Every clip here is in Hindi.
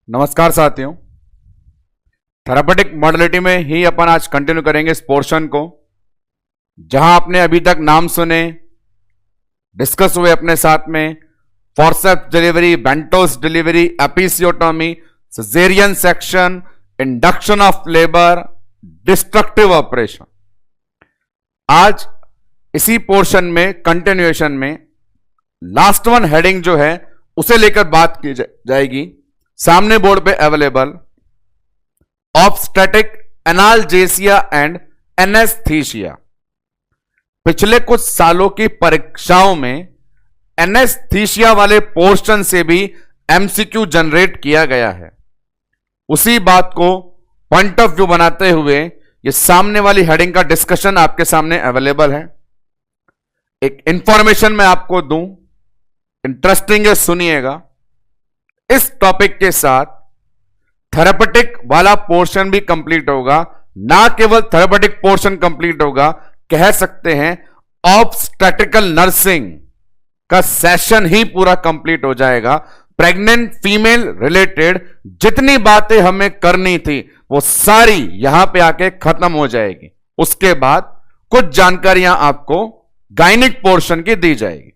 नमस्कार साथियों, थेरापेटिक मॉडलिटी में ही अपन आज कंटिन्यू करेंगे इस पोर्शन को, जहां आपने अभी तक नाम सुने, डिस्कस हुए अपने साथ में forceps delivery, ventouse delivery, episiotomy, caesarean section, induction of labour, destructive operation. आज इसी पोर्शन में कंटिन्यूएशन में लास्ट वन हेडिंग जो है उसे लेकर बात की जाएगी। सामने बोर्ड पे available obstetric analgesia and anaesthesia. पिछले कुछ सालों की परीक्षाओं में एनेस्थीसिया वाले पोर्शन से भी एमसीक्यू जनरेट किया गया है। उसी बात को पॉइंट ऑफ व्यू बनाते हुए ये सामने वाली हेडिंग का डिस्कशन आपके सामने अवेलेबल है। एक इंफॉर्मेशन मैं आपको दूं, इंटरेस्टिंग है, सुनिएगा। इस टॉपिक के साथ थेरापेटिक वाला पोर्शन भी कंप्लीट होगा। ना केवल थेरापेटिक पोर्शन कंप्लीट होगा, कह सकते हैं ऑब्स्टेट्रिकल नर्सिंग का सेशन ही पूरा कंप्लीट हो जाएगा। प्रेग्नेंट फीमेल रिलेटेड जितनी बातें हमें करनी थी वो सारी यहां पे आके खत्म हो जाएगी। उसके बाद कुछ जानकारियां आपको गायनिक पोर्शन की दी जाएगी।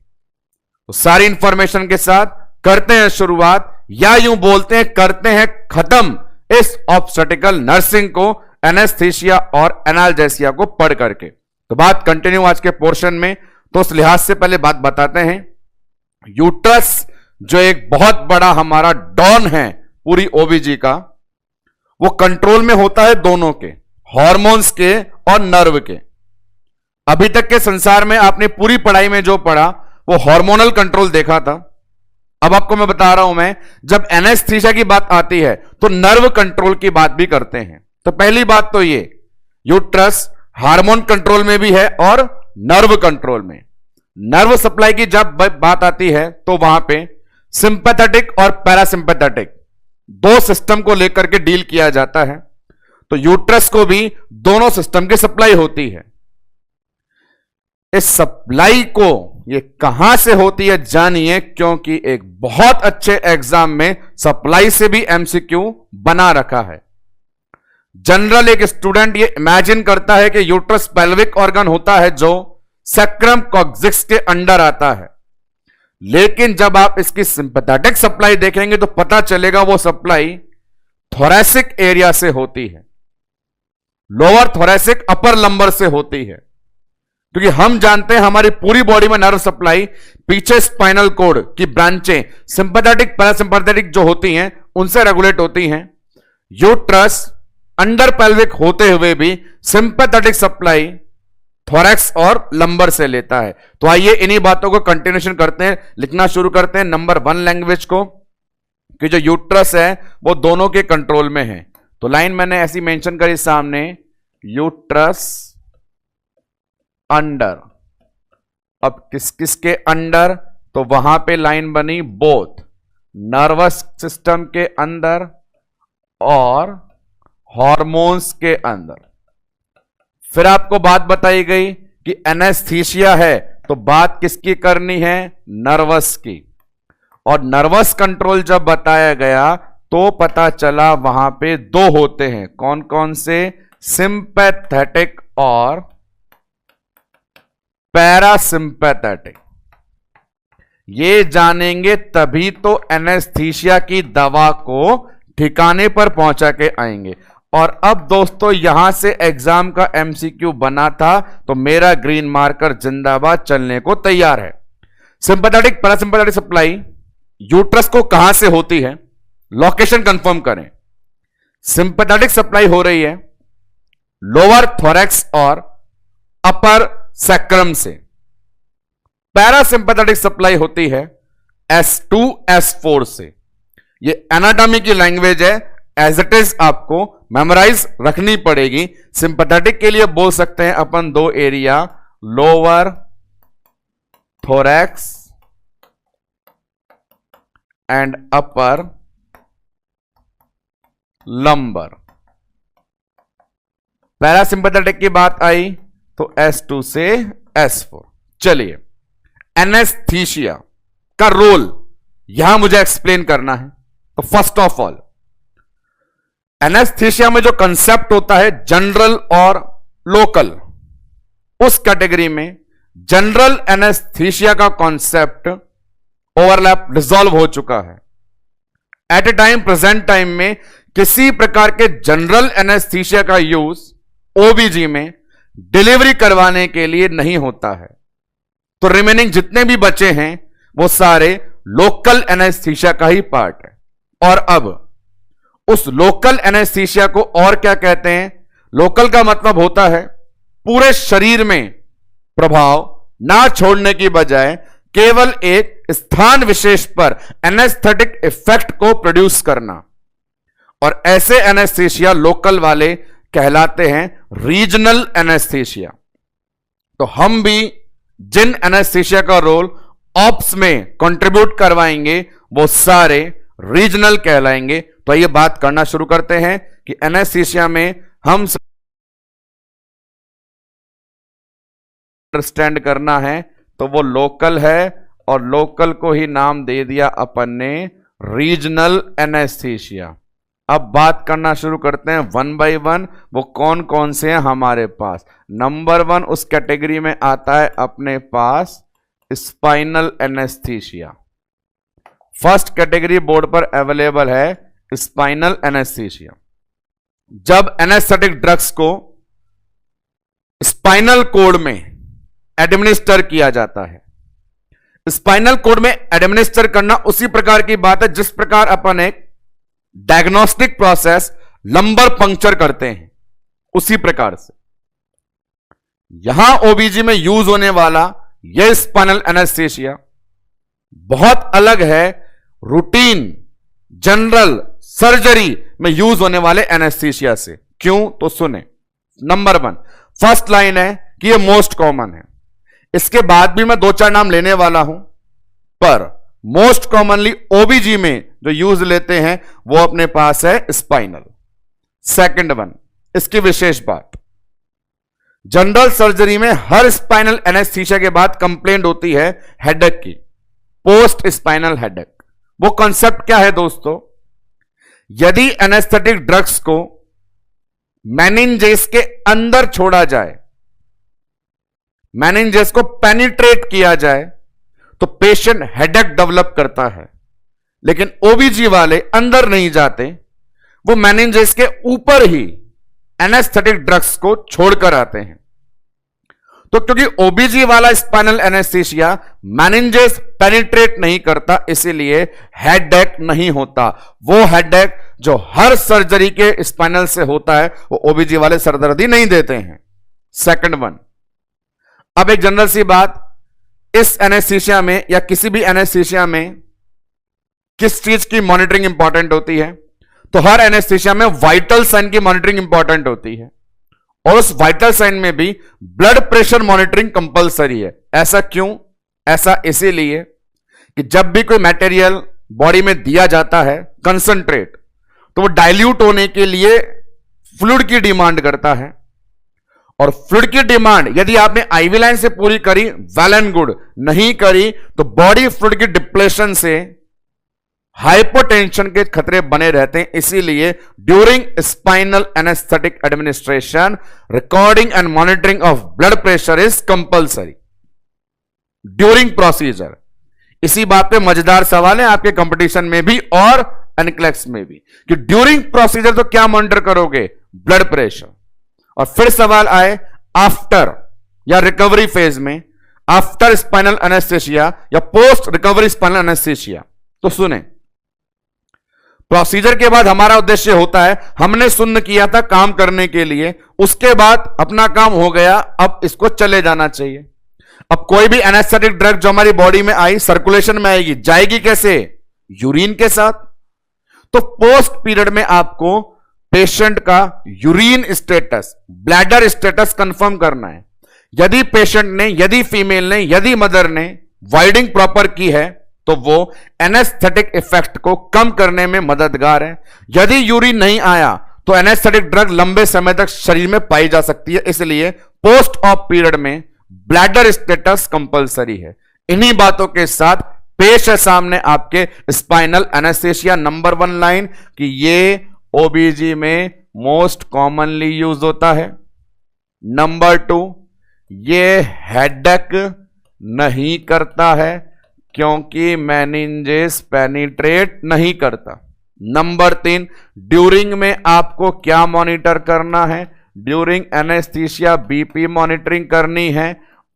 तो सारी इंफॉर्मेशन के साथ करते हैं शुरुआत, या यूं बोलते हैं करते हैं खत्म इस ऑब्स्टेट्रिकल नर्सिंग को, एनेस्थीसिया और एनाल्जेसिया को पढ़ करके। तो बात कंटिन्यू आज के पोर्शन में। तो उस लिहाज से पहले बात बताते हैं, यूट्रस जो एक बहुत बड़ा हमारा डॉन है पूरी ओबीजी का, वो कंट्रोल में होता है दोनों के, हार्मोन्स के और नर्व के। अभी तक के संसार में आपने पूरी पढ़ाई में जो पढ़ा वो हार्मोनल कंट्रोल देखा था। अब आपको मैं बता रहा हूं, मैं जब एनेस्थीसिया की बात आती है तो नर्व कंट्रोल की बात भी करते हैं। तो पहली बात तो ये, यूट्रस हार्मोन कंट्रोल में भी है और नर्व कंट्रोल में। नर्व सप्लाई की जब बात आती है तो वहां पे सिंपैथेटिक और पैरासिंपैथेटिक दो सिस्टम को लेकर के डील किया जाता है। तो यूट्रस को भी दोनों सिस्टम की सप्लाई होती है। इस सप्लाई को ये कहां से होती है जानिए, क्योंकि एक बहुत अच्छे एग्जाम में सप्लाई से भी एमसीक्यू बना रखा है। जनरल एक स्टूडेंट ये इमेजिन करता है कि यूट्रस पेल्विक ऑर्गन होता है जो सैक्रम कॉक्सिक्स के अंडर आता है, लेकिन जब आप इसकी सिंपैथेटिक सप्लाई देखेंगे तो पता चलेगा वो सप्लाई थोरैसिक एरिया से होती है, लोअर थोरैसिक अपर लंबर से होती है। क्योंकि हम जानते हैं हमारी पूरी बॉडी में नर्व सप्लाई पीछे स्पाइनल कॉर्ड की ब्रांचें सिंपैथेटिक पैरासिम्पैथेटिक जो होती हैं उनसे रेगुलेट होती हैं। यूट्रस अंडर पेल्विक होते हुए भी सिंपैथेटिक सप्लाई थोरैक्स और लंबर से लेता है। तो आइए इन्हीं बातों को कंटिन्यूएशन करते हैं, लिखना शुरू करते हैं नंबर 1 लैंग्वेज को, कि जो यूट्रस है वो दोनों के कंट्रोल में है। तो लाइन मैंने ऐसी मेंशन करी सामने, यूट्रस अंडर। अब किस किस के अंडर, तो वहां पे लाइन बनी बोथ नर्वस सिस्टम के अंदर और हार्मोन्स के अंदर। फिर आपको बात बताई गई कि एनेस्थीसिया है तो बात किसकी करनी है, नर्वस की। और नर्वस कंट्रोल जब बताया गया तो पता चला वहां पे दो होते हैं, कौन कौन से, सिंपैथेटिक और पैरासिम्पैथेटिक। ये जानेंगे तभी तो एनेस्थीसिया की दवा को ठिकाने पर पहुंचा के आएंगे। और अब दोस्तों यहां से एग्जाम का एमसीक्यू बना था तो मेरा ग्रीन मार्कर जिंदाबाद, चलने को तैयार है। सिंपैथेटिक पैरासिम्पैथेटिक सप्लाई यूट्रस को कहां से होती है, लोकेशन कंफर्म करें। सिंपैथेटिक सप्लाई हो रही है लोअर थोरैक्स और अपर सैक्रम से। पैरासिम्पैथेटिक सप्लाई होती है S2 S4 से। ये एनाटॉमी की लैंग्वेज है, एज इट इज आपको मेमोराइज रखनी पड़ेगी। सिंपैथेटिक के लिए बोल सकते हैं अपन दो area, lower thorax and upper lumbar. Parasympathetic की बात आई तो S2 से S4। चलिए, एनेस्थीसिया का रोल यहां मुझे एक्सप्लेन करना है। तो फर्स्ट ऑफ ऑल एनेस्थीसिया में जो कंसेप्ट होता है जनरल और लोकल, उस कैटेगरी में जनरल एनेस्थीसिया का कॉन्सेप्ट ओवरलैप डिसॉल्व हो चुका है। At a time present time में किसी प्रकार के जनरल एनेस्थीसिया का यूज ओबीजी में डिलीवरी करवाने के लिए नहीं होता है। तो रिमेनिंग जितने भी बचे हैं वो सारे लोकल एनेस्थीसिया का ही पार्ट है। और अब उस लोकल एनेस्थीसिया को और क्या कहते हैं? लोकल का मतलब होता है पूरे शरीर में प्रभाव ना छोड़ने की बजाय केवल एक स्थान विशेष पर एनेस्थेटिक इफेक्ट को प्रोड्यूस करना, और ऐसे एनेस्थीसिया लोकल वाले कहलाते हैं रीजनल एनेस्थीसिया। तो हम भी जिन एनेस्थीसिया का रोल ऑप्स में कंट्रीब्यूट करवाएंगे वो सारे रीजनल कहलाएंगे। तो ये बात करना शुरू करते हैं कि एनेस्थीसिया में हम अंडरस्टैंड करना है तो वो लोकल है, और लोकल को ही नाम दे दिया अपन ने रीजनल एनेस्थीसिया। अब बात करना शुरू करते हैं वन बाय वन, वो कौन कौन से हैं हमारे पास। नंबर 1 उस कैटेगरी में आता है अपने पास spinal anaesthesia. First category board पर अवेलेबल है स्पाइनल एनेस्थीसिया। जब एनेस्थेटिक ड्रग्स को स्पाइनल कोड में एडमिनिस्टर किया जाता है, स्पाइनल कोड में एडमिनिस्टर करना उसी प्रकार की बात है जिस प्रकार अपन एक डायग्नोस्टिक प्रोसेस लंबर पंक्चर करते हैं, उसी प्रकार से यहां ओबीजी में यूज होने वाला यह स्पाइनल एनेस्थीसिया बहुत अलग है रूटीन जनरल सर्जरी में यूज होने वाले एनेस्थीसिया से। क्यों? तो सुने। नंबर 1 फर्स्ट लाइन है कि यह मोस्ट कॉमन है। इसके बाद भी मैं 2-4 नाम लेने वाला हूं, पर मोस्ट कॉमनली ओबीजी में जो यूज लेते हैं वो अपने पास है स्पाइनल। सेकंड वन, इसकी विशेष बात, जनरल सर्जरी में हर स्पाइनल एनेस्थीसिया के बाद कंप्लेंट होती है हेडेक की, पोस्ट स्पाइनल हेडेक। वो कॉन्सेप्ट क्या है दोस्तों? यदि एनेस्थेटिक ड्रग्स को मेनिंजेस के अंदर छोड़ा जाए, मेनिंजेस को पेनिट्रेट किया जाए, तो पेशेंट हेडेक डेवलप करता है। लेकिन ओबीजी वाले अंदर नहीं जाते, वो मेनिंजेस के ऊपर ही एनेस्थेटिक ड्रग्स को छोड़कर आते हैं। तो क्योंकि ओबीजी वाला स्पाइनल एनेस्थीसिया मेनिंजेस पेनिट्रेट नहीं करता, इसीलिए हेडेक नहीं होता। वो हेडेक जो हर सर्जरी के स्पाइनल से होता है वो ओबीजी वाले सरदर्दी नहीं देते हैं। सेकंड वन, अब एक जनरल सी बात, इस एनेस्थीसिया में या किसी भी एनेस्थीसिया में किस चीज की मॉनिटरिंग इंपॉर्टेंट होती है? तो हर एनेस्थीसिया में वाइटल साइन की मॉनिटरिंग इंपॉर्टेंट होती है, और उस वाइटल साइन में भी ब्लड प्रेशर मॉनिटरिंग कंपलसरी है। ऐसा क्यों? ऐसा इसीलिए कि जब भी कोई मटेरियल बॉडी में दिया जाता है कंसंट्रेट, तो वो डाइल्यूट होने के लिए फ्लूइड की डिमांड करता है, और फ्लूइड की डिमांड यदि आपने आईवी लाइन से पूरी करी वेल एंड गुड, नहीं करी तो बॉडी फ्लूइड की डिप्लेशन से हाइपोटेंशन के खतरे बने रहते हैं। इसीलिए during spinal anaesthetic administration recording and monitoring of blood pressure is compulsory during procedure. इसी बात पे मजेदार सवाल है आपके कंपटीशन में भी और एनक्लेक्स में भी कि ड्यूरिंग प्रोसीजर तो क्या मॉनिटर करोगे? Blood pressure. और फिर सवाल आए आफ्टर या रिकवरी फेज में, आफ्टर स्पाइनल एनेस्थीसिया या पोस्ट रिकवरी स्पाइनल एनेस्थीसिया। तो सुने, प्रोसीजर के बाद हमारा उद्देश्य होता है, हमने शून्य किया था काम करने के लिए, उसके बाद अपना काम हो गया, अब इसको चले जाना चाहिए। अब कोई भी एनेस्थेटिक ड्रग जो हमारी बॉडी में आई सर्कुलेशन में आएगी, जाएगी कैसे? यूरिन के साथ। तो पोस्ट पीरियड में आपको पेशेंट का urine status, bladder status confirm करना है। यदि पेशेंट ने, यदि फीमेल ने, यदि मदर ने वाइडिंग प्रॉपर की है तो वो एनेस्थेटिक इफेक्ट को कम करने में मददगार है। यदि यूरिन नहीं आया तो एनेस्थेटिक ड्रग लंबे समय तक शरीर में पाई जा सकती है, इसलिए पोस्ट ऑफ पीरियड में ब्लैडर स्टेटस कंपलसरी है। इन्हीं बातों के साथ पेश है सामने आपके स्पाइनल एनेस्थीसिया। नंबर 1 लाइन कि ये ओबीजी में मोस्ट कॉमनली यूज होता है। नंबर 2, ये हेडेक नहीं करता है क्योंकि मेनिंजेस पेनिट्रेट नहीं करता। नंबर 3, ड्यूरिंग में आपको क्या मॉनिटर करना है? ड्यूरिंग एनेस्थीसिया बीपी मॉनिटरिंग करनी है,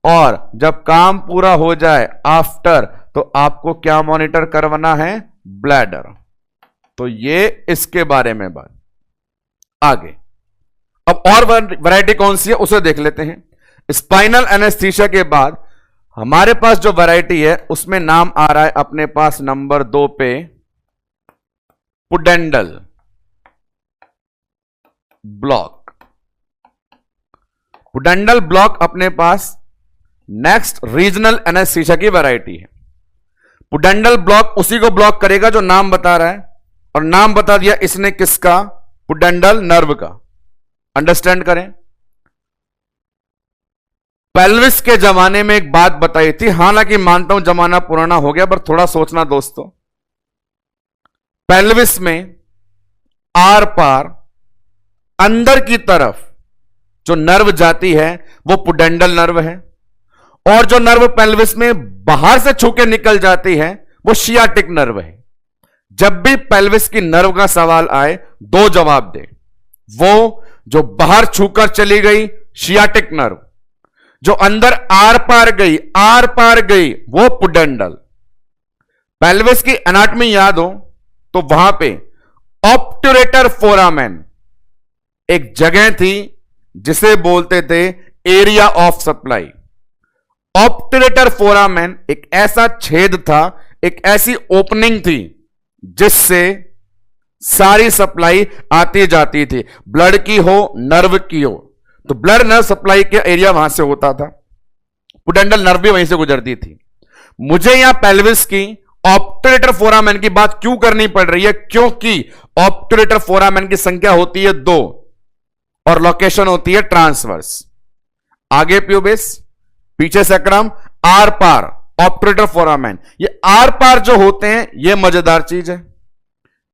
और जब काम पूरा हो जाए आफ्टर, तो आपको क्या मॉनिटर करवाना है? ब्लैडर। तो ये इसके बारे में बात। आगे अब और वैरायटी कौन सी है उसे देख लेते हैं। स्पाइनल एनेस्थीसिया के बाद हमारे पास जो वैरायटी है उसमें नाम आ रहा है अपने पास नंबर 2 पे पुडेंडल ब्लॉक। पुडेंडल ब्लॉक अपने पास नेक्स्ट रीजनल एनेस्थीसिया की वैरायटी है। पुडेंडल ब्लॉक उसी को ब्लॉक करेगा जो नाम बता रहा है, और नाम बता दिया इसने किसका? पुडेंडल नर्व का। अंडरस्टैंड करें। पेल्विस के जमाने में एक बात बताई थी, हालांकि मानता हूं जमाना पुराना हो गया, पर थोड़ा सोचना दोस्तों। पेल्विस में आर पार अंदर की तरफ जो नर्व जाती है वो पुडेंडल नर्व है, और जो नर्व पेल्विस में बाहर से छू के निकल जाती है वो शियाटिक नर्व है। जब भी पेल्विस की नर्व का सवाल आए, 2 जवाब दे। वो जो बाहर छूकर चली गई शियाटिक नर्व, जो अंदर आर पार गई वो पुडेंडल। पेल्विस की एनाटॉमी याद हो तो वहां पे ऑब्ट्यूरेटर फोरामेन एक जगह थी जिसे बोलते थे area of supply. Obturator foramen एक ऐसा छेद था, एक ऐसी ओपनिंग थी जिससे सारी सप्लाई आती जाती थी, ब्लड की हो नर्व की हो। तो ब्लड नर्व सप्लाई के एरिया वहां से होता था, पुडेंडल नर्व भी वहीं से गुजरती थी। मुझे यहां पेल्विस की ऑब्ट्यूरेटर फोरामेन की बात क्यों करनी पड़ रही है? क्योंकि ऑब्ट्यूरेटर फोरामेन की संख्या होती है 2 और लोकेशन होती है ट्रांसवर्स। आगे प्यूबिस, पीछे सैक्रम, आर पार ऑब्ट्यूरेटर फोरामेन। ये आर पार जो होते हैं ये मजेदार चीज है,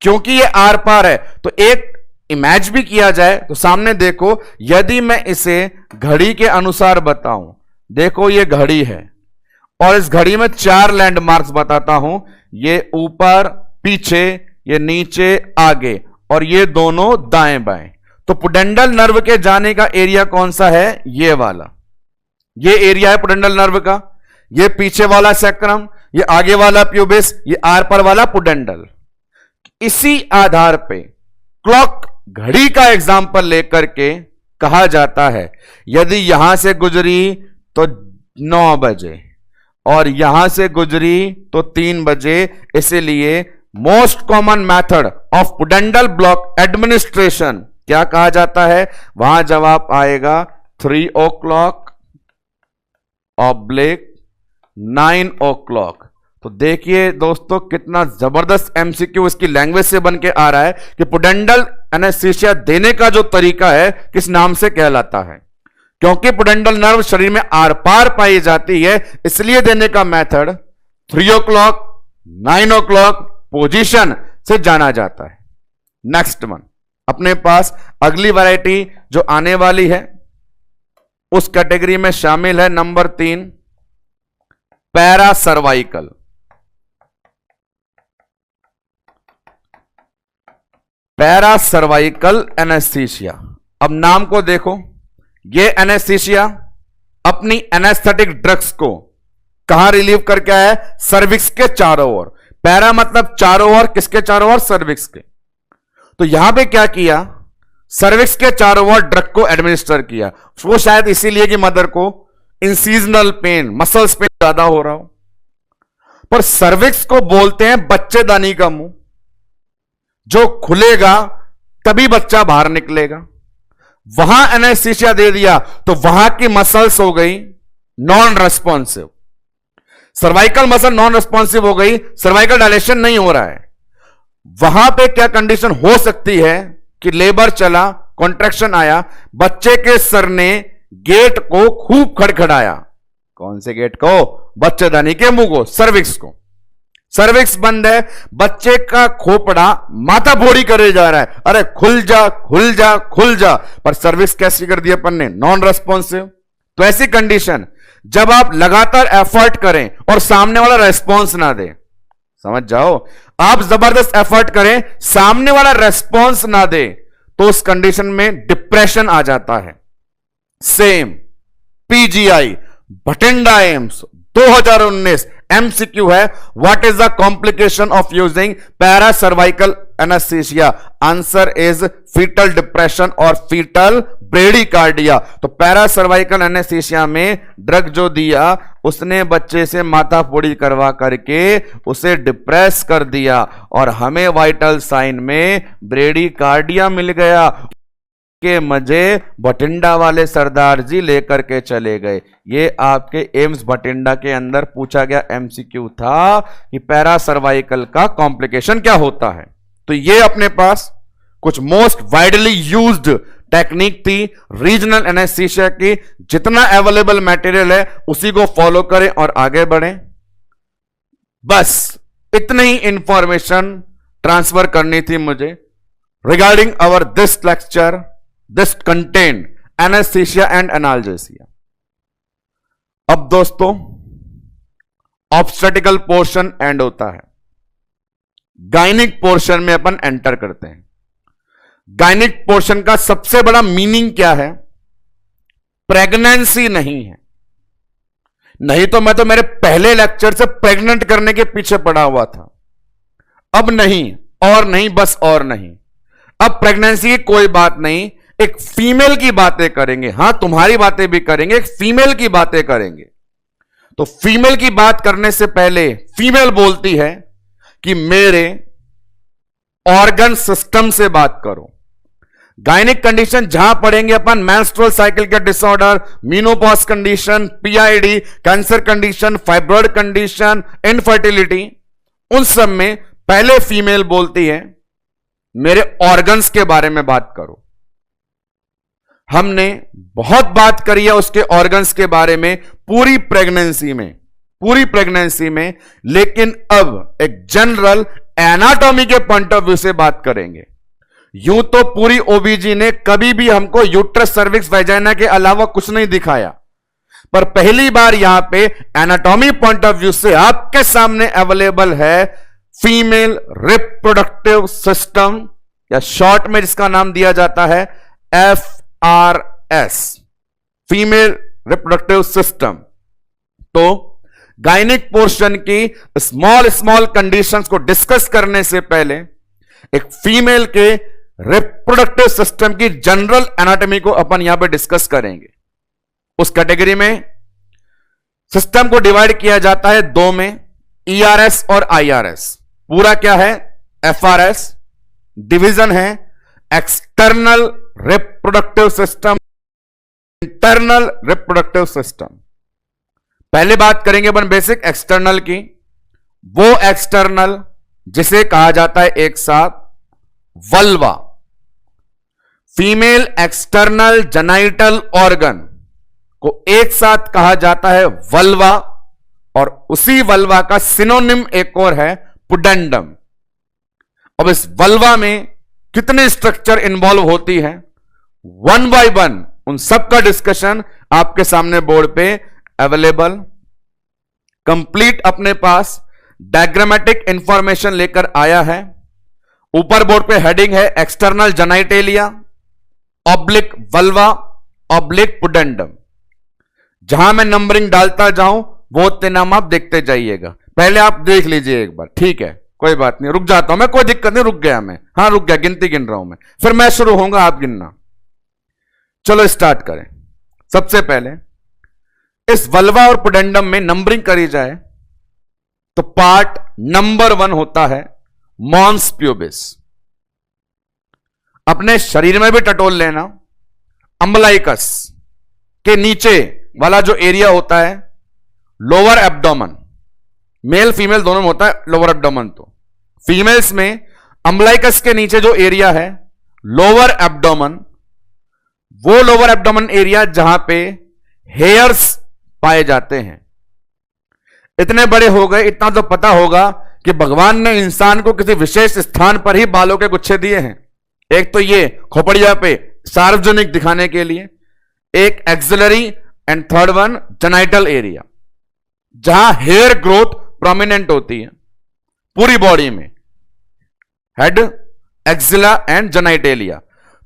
क्योंकि ये आर पार है तो एक इमेज भी किया जाए तो सामने देखो। यदि मैं इसे घड़ी के अनुसार बताऊं, देखो ये घड़ी है और इस घड़ी में 4 लैंडमार्क्स बताता हूं, ये ऊपर पीछे, ये नीचे आगे, और ये दोनों दाएं बाएं। तो पुडेंडल नर्व के जाने का एरिया कौन सा है? ये वाला, ये एरिया है पुडेंडल नर्व का। ये पीछे वाला सैक्रम, ये आगे वाला प्यूबिस, ये आर पर वाला पुडेंडल। इसी आधार पे क्लॉक घड़ी का एग्जाम्पल लेकर के कहा जाता है यदि यहां से गुजरी तो 9 बजे और यहां से गुजरी तो 3 बजे, इसलिए most common method of pudendal block administration क्या कहा जाता है? वहां जवाब आएगा 3 o'clock ऑब्लिक 9 o'clock। तो देखिए दोस्तों कितना जबरदस्त एमसीक्यू इसकी लैंग्वेज से बन के आ रहा है कि पुडेंडल एनेस्थीसिया देने का जो तरीका है किस नाम से कहलाता है। क्योंकि पुडेंडल नर्व शरीर में आर पार पाई जाती है, इसलिए देने का मेथड 3 o'clock 9 o'clock पोजीशन से जाना जाता है। नेक्स्ट वन, अपने पास अगली वैरायटी जो आने वाली है उस कैटेगरी में शामिल है number 3 para cervical. Para cervical anaesthesia. अब नाम को देखो, ये एनेस्थीसिया अपनी एनेस्थेटिक ड्रग्स को कहां रिलीव करके आया है? सर्विक्स के चारों ओर। पैरा मतलब चारों ओर, किसके चारों ओर? सर्विक्स के। तो यहां पे क्या किया? सर्विक्स के चारों ओर ड्रग को एडमिनिस्टर किया। वो शायद इसीलिए कि मदर को इंसीजनल पेन, मसल्स पेन ज्यादा हो रहा हो। पर सर्विक्स को बोलते हैं बच्चेदानी का मुंह, जो खुलेगा तभी बच्चा बाहर निकलेगा। वहां एनेस्थीसिया दे दिया तो वहां की मसल्स हो गई non responsive, cervical muscle non responsive हो गई, सर्वाइकल डायलेशन नहीं हो रहा है। वहां पे क्या कंडीशन हो सकती है कि लेबर चला, कॉन्ट्रैक्शन आया, बच्चे के सर ने गेट को खूब खड़खड़ाया। कौन से गेट को? बच्चेदानी के मुंह को, सर्विक्स को। सर्विक्स बंद है, बच्चे का खोपड़ा माथा फोड़ी करे जा रहा है, अरे खुल जा खुल जा खुल जा, पर सर्विक्स कैसी कर दी अपन ने, नॉन रेस्पॉन्सिव। तो ऐसी कंडीशन जब आप लगातार एफर्ट करें और सामने वाला रेस्पॉन्स ना दे, समझ जाओ, आप जबरदस्त एफर्ट करें, सामने वाला रेस्पॉन्स ना दे, तो उस कंडीशन में डिप्रेशन आ जाता है। Same PGI Bathinda AIIMS 2019 MCQ है, what is the complication of using para cervical anaesthesia? Answer is foetal depression और फीटल ब्रेडिकार्डिया। तो पैरा सर्वाइकल एनेस्थीसिया में ड्रग जो दिया उसने बच्चे से माथा फोड़ी करवा करके उसे डिप्रेस कर दिया और हमें वाइटल साइन में ब्रेडिकार्डिया मिल गया के मजे भटिंडा वाले सरदार जी लेकर के चले गए। ये आपके एम्स भटिंडा के अंदर पूछा गया एमसीक्यू था कि पैरा सर्वाइकल का कॉम्प्लिकेशन क्या होता है। तो ये अपने पास कुछ मोस्ट वाइडली यूज्ड टेक्निक थी रीजनल एनेस्थीसिया की। जितना अवेलेबल मटेरियल है उसी को फॉलो करें और आगे बढ़ें। बस इतनी ही इंफॉर्मेशन ट्रांसफर करनी थी मुझे regarding our this lecture. This contained anesthesia and analgesia. अब दोस्तों ऑब्स्टेटिकल पोर्शन एंड होता है, गायनिक पोर्शन में अपन एंटर करते हैं। गायनिक पोर्शन का सबसे बड़ा मीनिंग क्या है? प्रेगनेंसी नहीं है। नहीं तो मैं तो मेरे पहले लेक्चर से प्रेग्नेंट करने के पीछे पड़ा हुआ था। अब नहीं, और नहीं, बस और नहीं। अब प्रेगनेंसी की कोई बात नहीं, एक फीमेल की बातें करेंगे। हां, तुम्हारी बातें भी करेंगे, एक फीमेल की बातें करेंगे। तो फीमेल की बात करने से पहले फीमेल बोलती है कि मेरे ऑर्गन सिस्टम से बात करो। गायनिक कंडीशन जहां पढ़ेंगे अपन, मेंस्ट्रुअल साइकिल के disorder, menopause condition, PID, cancer condition, fibroid condition, infertility, उन सब में पहले फीमेल बोलती है मेरे ऑर्गन्स के बारे में बात करो। हमने बहुत बात करी है उसके ऑर्गन्स के बारे में पूरी प्रेगनेंसी में, लेकिन अब एक जनरल एनाटॉमी के पॉइंट ऑफ व्यू से बात करेंगे। यूं तो पूरी ओबीजी ने कभी भी हमको यूट्रस, सर्विक्स, वेजाइना के अलावा कुछ नहीं दिखाया, पर पहली बार यहां पे एनाटॉमी पॉइंट ऑफ व्यू से आपके सामने अवेलेबल है फीमेल रिप्रोडक्टिव सिस्टम, या शॉर्ट में जिसका नाम दिया जाता है FRS, फीमेल रिप्रोडक्टिव सिस्टम। तो गायनिक पोर्शन की स्मॉल कंडीशंस को डिस्कस करने से पहले एक फीमेल के रिप्रोडक्टिव सिस्टम की जनरल एनाटॉमी को अपन यहां पे डिस्कस करेंगे। उस कैटेगरी में सिस्टम को डिवाइड किया जाता है दो में, ERS और IRS। पूरा क्या है? FRS। डिवीजन है external reproductive system, internal reproductive system. पहले बात करेंगे अपन बेसिक एक्सटर्नल की। वो एक्सटर्नल जिसे कहा जाता है एक साथ vulva, female external genital organ को एक साथ कहा जाता है वल्वा, और उसी वल्वा का सिनोनिम एक और है पुडेंडम। अब इस वल्वा में कितने स्ट्रक्चर इन्वॉल्व होती है, वन बाय वन उन सब का डिस्कशन आपके सामने बोर्ड पे अवेलेबल। कंप्लीट अपने पास डायग्रामेटिक इंफॉर्मेशन लेकर आया है। ऊपर बोर्ड पे हेडिंग है external genitalia oblique vulva oblique pudendum. जहां मैं नंबरिंग डालता जाऊं वो नाम आप देखते जाइएगा। पहले आप देख लीजिए एक बार, ठीक है, कोई बात नहीं, रुक जाता हूं मैं, कोई दिक्कत नहीं, रुक गया मैं, हाँ रुक गया, गिनती गिन रहा हूं मैं, फिर मैं शुरू होऊंगा, आप गिनना। चलो स्टार्ट करें। सबसे पहले इस वल्वा और पुडेंडम में नंबरिंग करी जाए तो पार्ट नंबर 1 होता है मॉन्स प्यूबिस। अपने शरीर में भी टटोल लेना, अम्बलाइकस के नीचे वाला जो एरिया होता है लोअर एब्डोमेन, मेल फीमेल दोनों में होता है लोअर एब्डोमेन। तो फीमेल्स में अम्बलाइकस के नीचे जो एरिया है लोअर एब्डोमेन, वो लोअर एब्डोमेन एरिया जहां पे हेयर्स पाए जाते हैं। इतने बड़े हो गए, इतना तो पता होगा कि भगवान ने इंसान को किसी विशेष स्थान पर ही बालों के गुच्छे दिए हैं। एक तो ये खोपड़िया पे सार्वजनिक दिखाने के लिए, एक axillary, and third one genital area, जहां हेयर ग्रोथ प्रोमिनेंट होती है पूरी बॉडी में, हेड, एक्सिला एंड जेनाइटेलिया।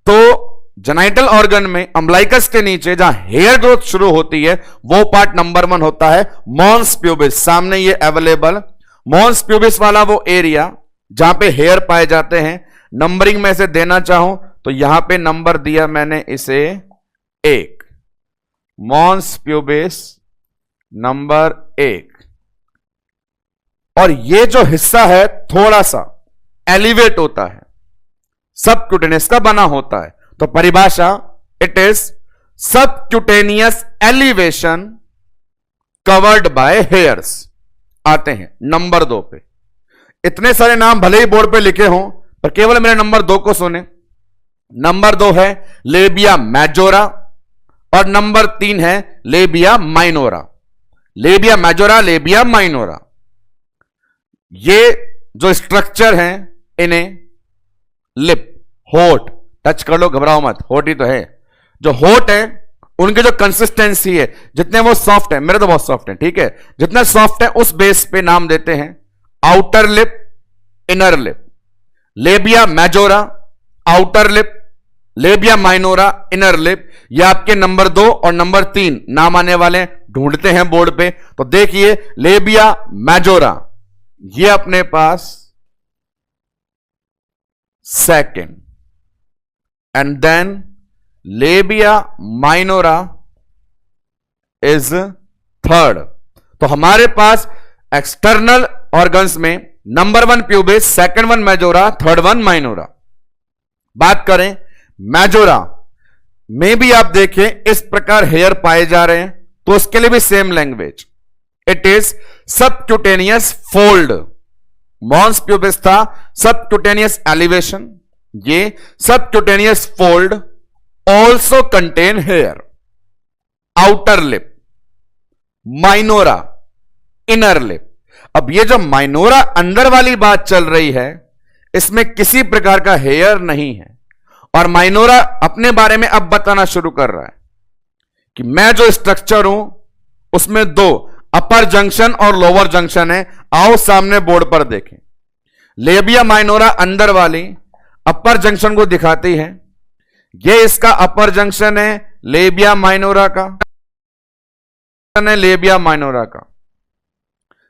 तो जेनाइटल ऑर्गन में अम्बलाइकस के नीचे जहां हेयर ग्रोथ शुरू होती है वो पार्ट नंबर 1 होता है मॉन्स प्यूबिस। सामने ये अवेलेबल मॉन्स प्यूबिस वाला वो एरिया जहां पे हेयर पाए जाते हैं। नंबरिंग में से देना चाहूं तो यहां पे नंबर दिया मैंने इसे 1, मॉन्स प्यूबिस नंबर 1। और ये जो हिस्सा है थोड़ा सा एलिवेट होता है, सबक्यूटेनियस का बना होता है। तो परिभाषा, it is subcutaneous elevation covered by hairs. आते हैं नंबर 2 पे। इतने सारे नाम भले ही बोर्ड पे लिखे हों, पर केवल मेरे नंबर 2 को सुने। नंबर 2 है लेबिया मेजोरा और नंबर 3 है labia minora. Labia majora, labia minora, ये जो स्ट्रक्चर हैं इन्हें लिप, होठ, टच कर लो, घबराओ मत, होठ ही तो है। जो होठ है उनकी जो कंसिस्टेंसी है, जितने वो सॉफ्ट है, मेरे तो बहुत सॉफ्ट है, ठीक है, जितना सॉफ्ट है उस बेस पे नाम देते हैं outer lip, inner lip. Labia majora outer lip, लेबिया minora inner lip. ये आपके नंबर 2 और नंबर 3 नाम आने वाले, ढूंढते हैं बोर्ड पे। तो देखिए लेबिया मेजोरा ये अपने पास second, and then labia minora is third. तो हमारे पास एक्सटर्नल ऑर्गन्स में number 1 pubis, second 1 majora, third 1 minora. बात करें मेजोरा में भी आप देखें इस प्रकार हेयर पाए जा रहे हैं, तो उसके लिए भी same language, it is subcutaneous fold. Mons pubis था सबक्यूटेनियस एलिवेशन, ये subcutaneous fold also contain hair. Outer lip, minora, inner lip. अब ये जो माइनोरा अंदर वाली बात चल रही है, इसमें किसी प्रकार का हेयर नहीं है। और माइनोरा अपने बारे में अब बताना शुरू कर रहा है कि मैं जो स्ट्रक्चर हूं उसमें 2 अपर जंक्शन और लोअर जंक्शन है। आओ सामने बोर्ड पर देखें। लेबिया माइनोरा अंदर वाली अपर जंक्शन को दिखाती है। ये इसका अपर जंक्शन है लेबिया माइनोरा का, लेबिया माइनोरा का।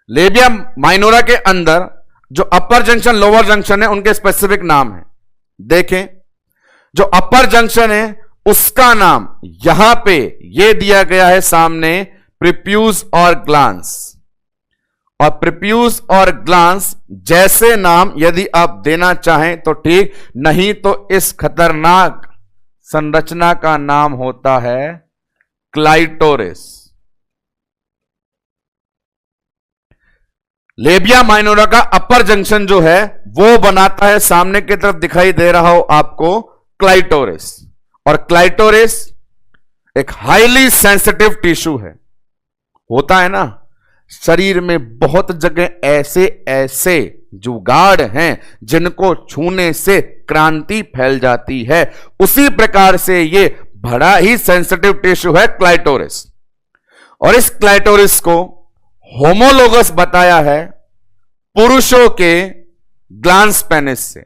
लेबिया माइनोरा के अंदर जो अपर जंक्शन लोअर जंक्शन है उनके स्पेसिफिक नाम है। देखें, जो अपर जंक्शन है उसका नाम यहां पे ये दिया गया है सामने, प्रिप्यूज और ग्लांस। और प्रिप्यूज और ग्लांस जैसे नाम यदि आप देना चाहें तो ठीक, नहीं तो इस खतरनाक संरचना का नाम होता है क्लाइटोरिस। लेबिया माइनोरा का अपर जंक्शन जो है वो बनाता है, सामने की तरफ दिखाई दे रहा हो आपको, क्लाइटोरिस। और क्लाइटोरिस एक हाईली सेंसिटिव टिश्यू है। होता है ना, शरीर में बहुत जगह ऐसे ऐसे जुगाड़ हैं जिनको छूने से क्रांति फैल जाती है। उसी प्रकार से ये बड़ा ही सेंसिटिव टिश्यू है क्लाइटोरिस। और इस क्लाइटोरिस को होमोलोगस बताया है पुरुषों के ग्लांस पेनिस से।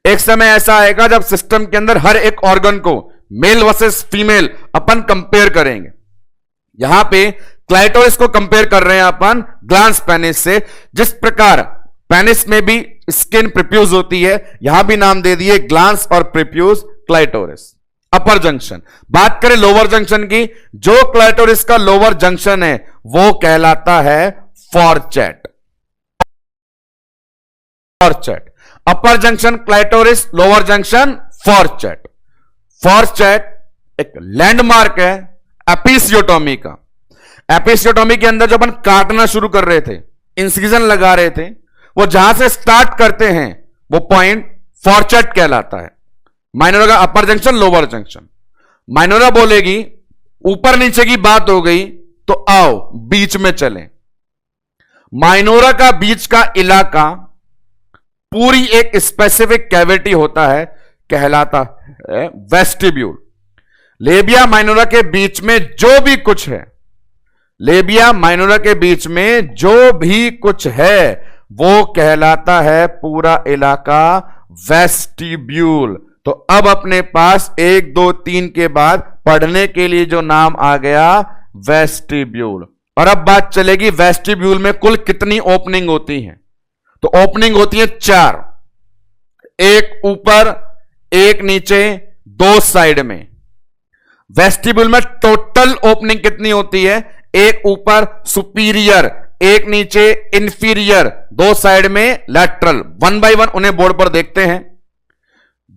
एक समय ऐसा आएगा जब सिस्टम के अंदर हर एक ऑर्गन को मेल वर्सेस फीमेल अपन कंपेयर करेंगे। यहां पे क्लाइटोरिस को कंपेयर कर रहे हैं अपन ग्लांस पेनिस से। जिस प्रकार पेनिस में भी स्किन प्रिप्यूज होती है, यहां भी नाम दे दिए ग्लांस और प्रिप्यूज, क्लाइटोरिस। अपर जंक्शन। बात करें लोअर जंक्शन की, जो क्लाइटोरिस का लोअर जंक्शन है वो कहलाता है फॉरचेट। फॉरचेट, अपर जंक्शन क्लाइटोरिस, लोअर जंक्शन फॉरचेट। फॉरचेट एक लैंडमार्क है एपिसियोटोमी का। एपिसियोटोमी के अंदर जो अपन काटना शुरू कर रहे थे, इंसिजन लगा रहे थे, वो जहां से स्टार्ट करते हैं वो पॉइंट फॉरचेट कहलाता है। माइनोरा का अपर जंक्शन, लोअर जंक्शन। माइनोरा बोलेगी ऊपर नीचे की बात हो गई तो आओ बीच में चलें। माइनोरा का बीच का इलाका पूरी एक स्पेसिफिक कैविटी होता है, कहलाता है वेस्टिब्यूल। लेबिया माइनोरा के बीच में जो भी कुछ है, लेबिया माइनोरा के बीच में जो भी कुछ है वो कहलाता है पूरा इलाका वेस्टिब्यूल। तो अब अपने पास 1 2 3 के बाद पढ़ने के लिए जो नाम आ गया वेस्टिब्यूल। और अब बात चलेगी वेस्टिब्यूल में कुल कितनी ओपनिंग होती हैं। तो ओपनिंग होती है 4, एक ऊपर एक नीचे 2 साइड में। वेस्टिब्यूल में टोटल ओपनिंग कितनी होती है, एक ऊपर सुपीरियर, एक नीचे इंफीरियर, 2 साइड में लैटरल। 1 बाय 1 उन्हें बोर्ड पर देखते हैं।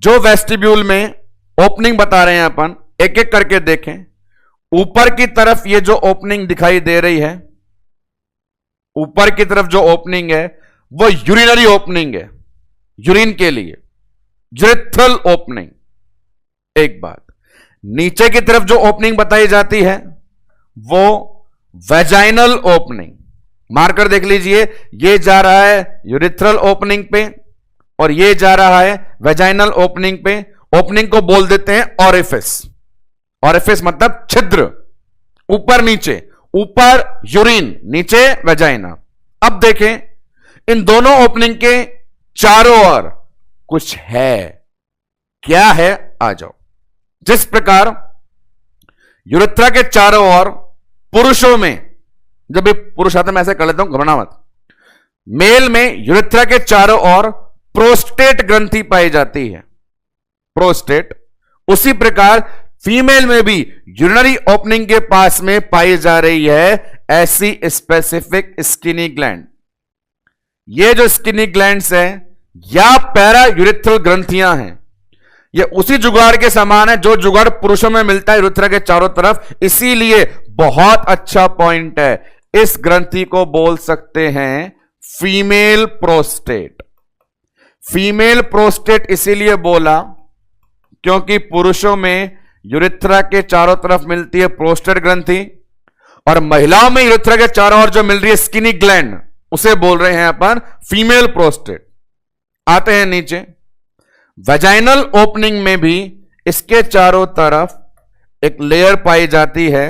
जो वेस्टिब्यूल में ओपनिंग बता रहे हैं अपन, एक एक करके देखें। ऊपर की तरफ ये जो ओपनिंग दिखाई दे रही है, ऊपर की तरफ जो ओपनिंग है वो यूरिनरी ओपनिंग है, यूरिन के लिए, यूरेथ्रल ओपनिंग। एक बात, नीचे की तरफ जो ओपनिंग बताई जाती है वो वेजाइनल ओपनिंग। मार्कर देख लीजिए, ये जा रहा है यूरेथ्रल ओपनिंग पे और ये जा रहा है वेजाइनल ओपनिंग पे। ओपनिंग को बोल देते हैं ऑरिफिस। ऑरिफिस मतलब छिद्र, ऊपर नीचे, ऊपर यूरिन, नीचे वेजाइना। अब देखें इन दोनों ओपनिंग के चारों ओर कुछ है, क्या है, आ जाओ। जिस प्रकार यूरेथ्रा के चारों ओर पुरुषों में, जब भी पुरुष आते मैं ऐसे कर लेता हूं, घबराना मत। मेल में यूरेथ्रा के चारों ओर प्रोस्टेट ग्रंथि पाई जाती है, प्रोस्टेट। उसी प्रकार फीमेल में भी यूरिनरी ओपनिंग के पास में पाई जा रही है ऐसी स्पेसिफिक स्किनी ग्लैंड। ये जो स्किनी ग्लैंड्स हैं या पैरा यूरेथ्रल ग्रंथियां हैं, ये उसी जुगाड़ के समान है जो जुगाड़ पुरुषों में मिलता है यूरेथ्रा के चारों तरफ। इसीलिए बहुत अच्छा पॉइंट है, इस ग्रंथि को बोल सकते हैं फीमेल प्रोस्टेट। फीमेल प्रोस्टेट इसीलिए बोला क्योंकि पुरुषों में यूरेथ्रा के चारों तरफ मिलती है प्रोस्टेट ग्रंथि और महिलाओं में यूरेथ्रा के चारों ओर जो मिल रही है स्किनी ग्लैंड, उसे बोल रहे हैं अपन फीमेल प्रोस्टेट। आते हैं नीचे। वेजाइनल ओपनिंग में भी इसके चारों तरफ एक लेयर पाई जाती है